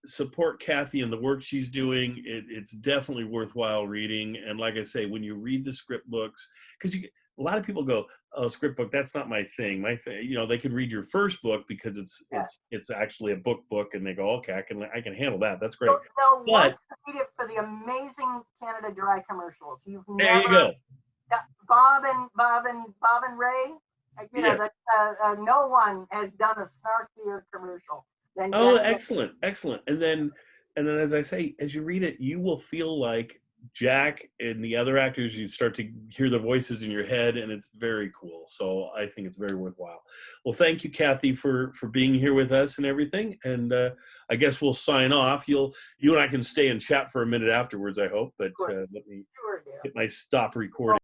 support Kathy and the work she's doing. It's definitely worthwhile reading. And like I say, when you read the script books, because a lot of people go, "Oh, script book, that's not my thing." My thing, they could read your first book because it's actually a book, and they go, "Okay, I can handle that. That's great." So read it for the amazing Canada Dry commercials. There you go. Bob and Ray. No one has done a snarkier commercial than. Excellent. And then as I say, as you read it, you will feel like Jack and the other actors. You start to hear the voices in your head, and it's very cool. So I think it's very worthwhile. Well, thank you, Kathy, for being here with us and everything. And I guess we'll sign off. You and I can stay and chat for a minute afterwards, I hope. But let me hit my stop recording.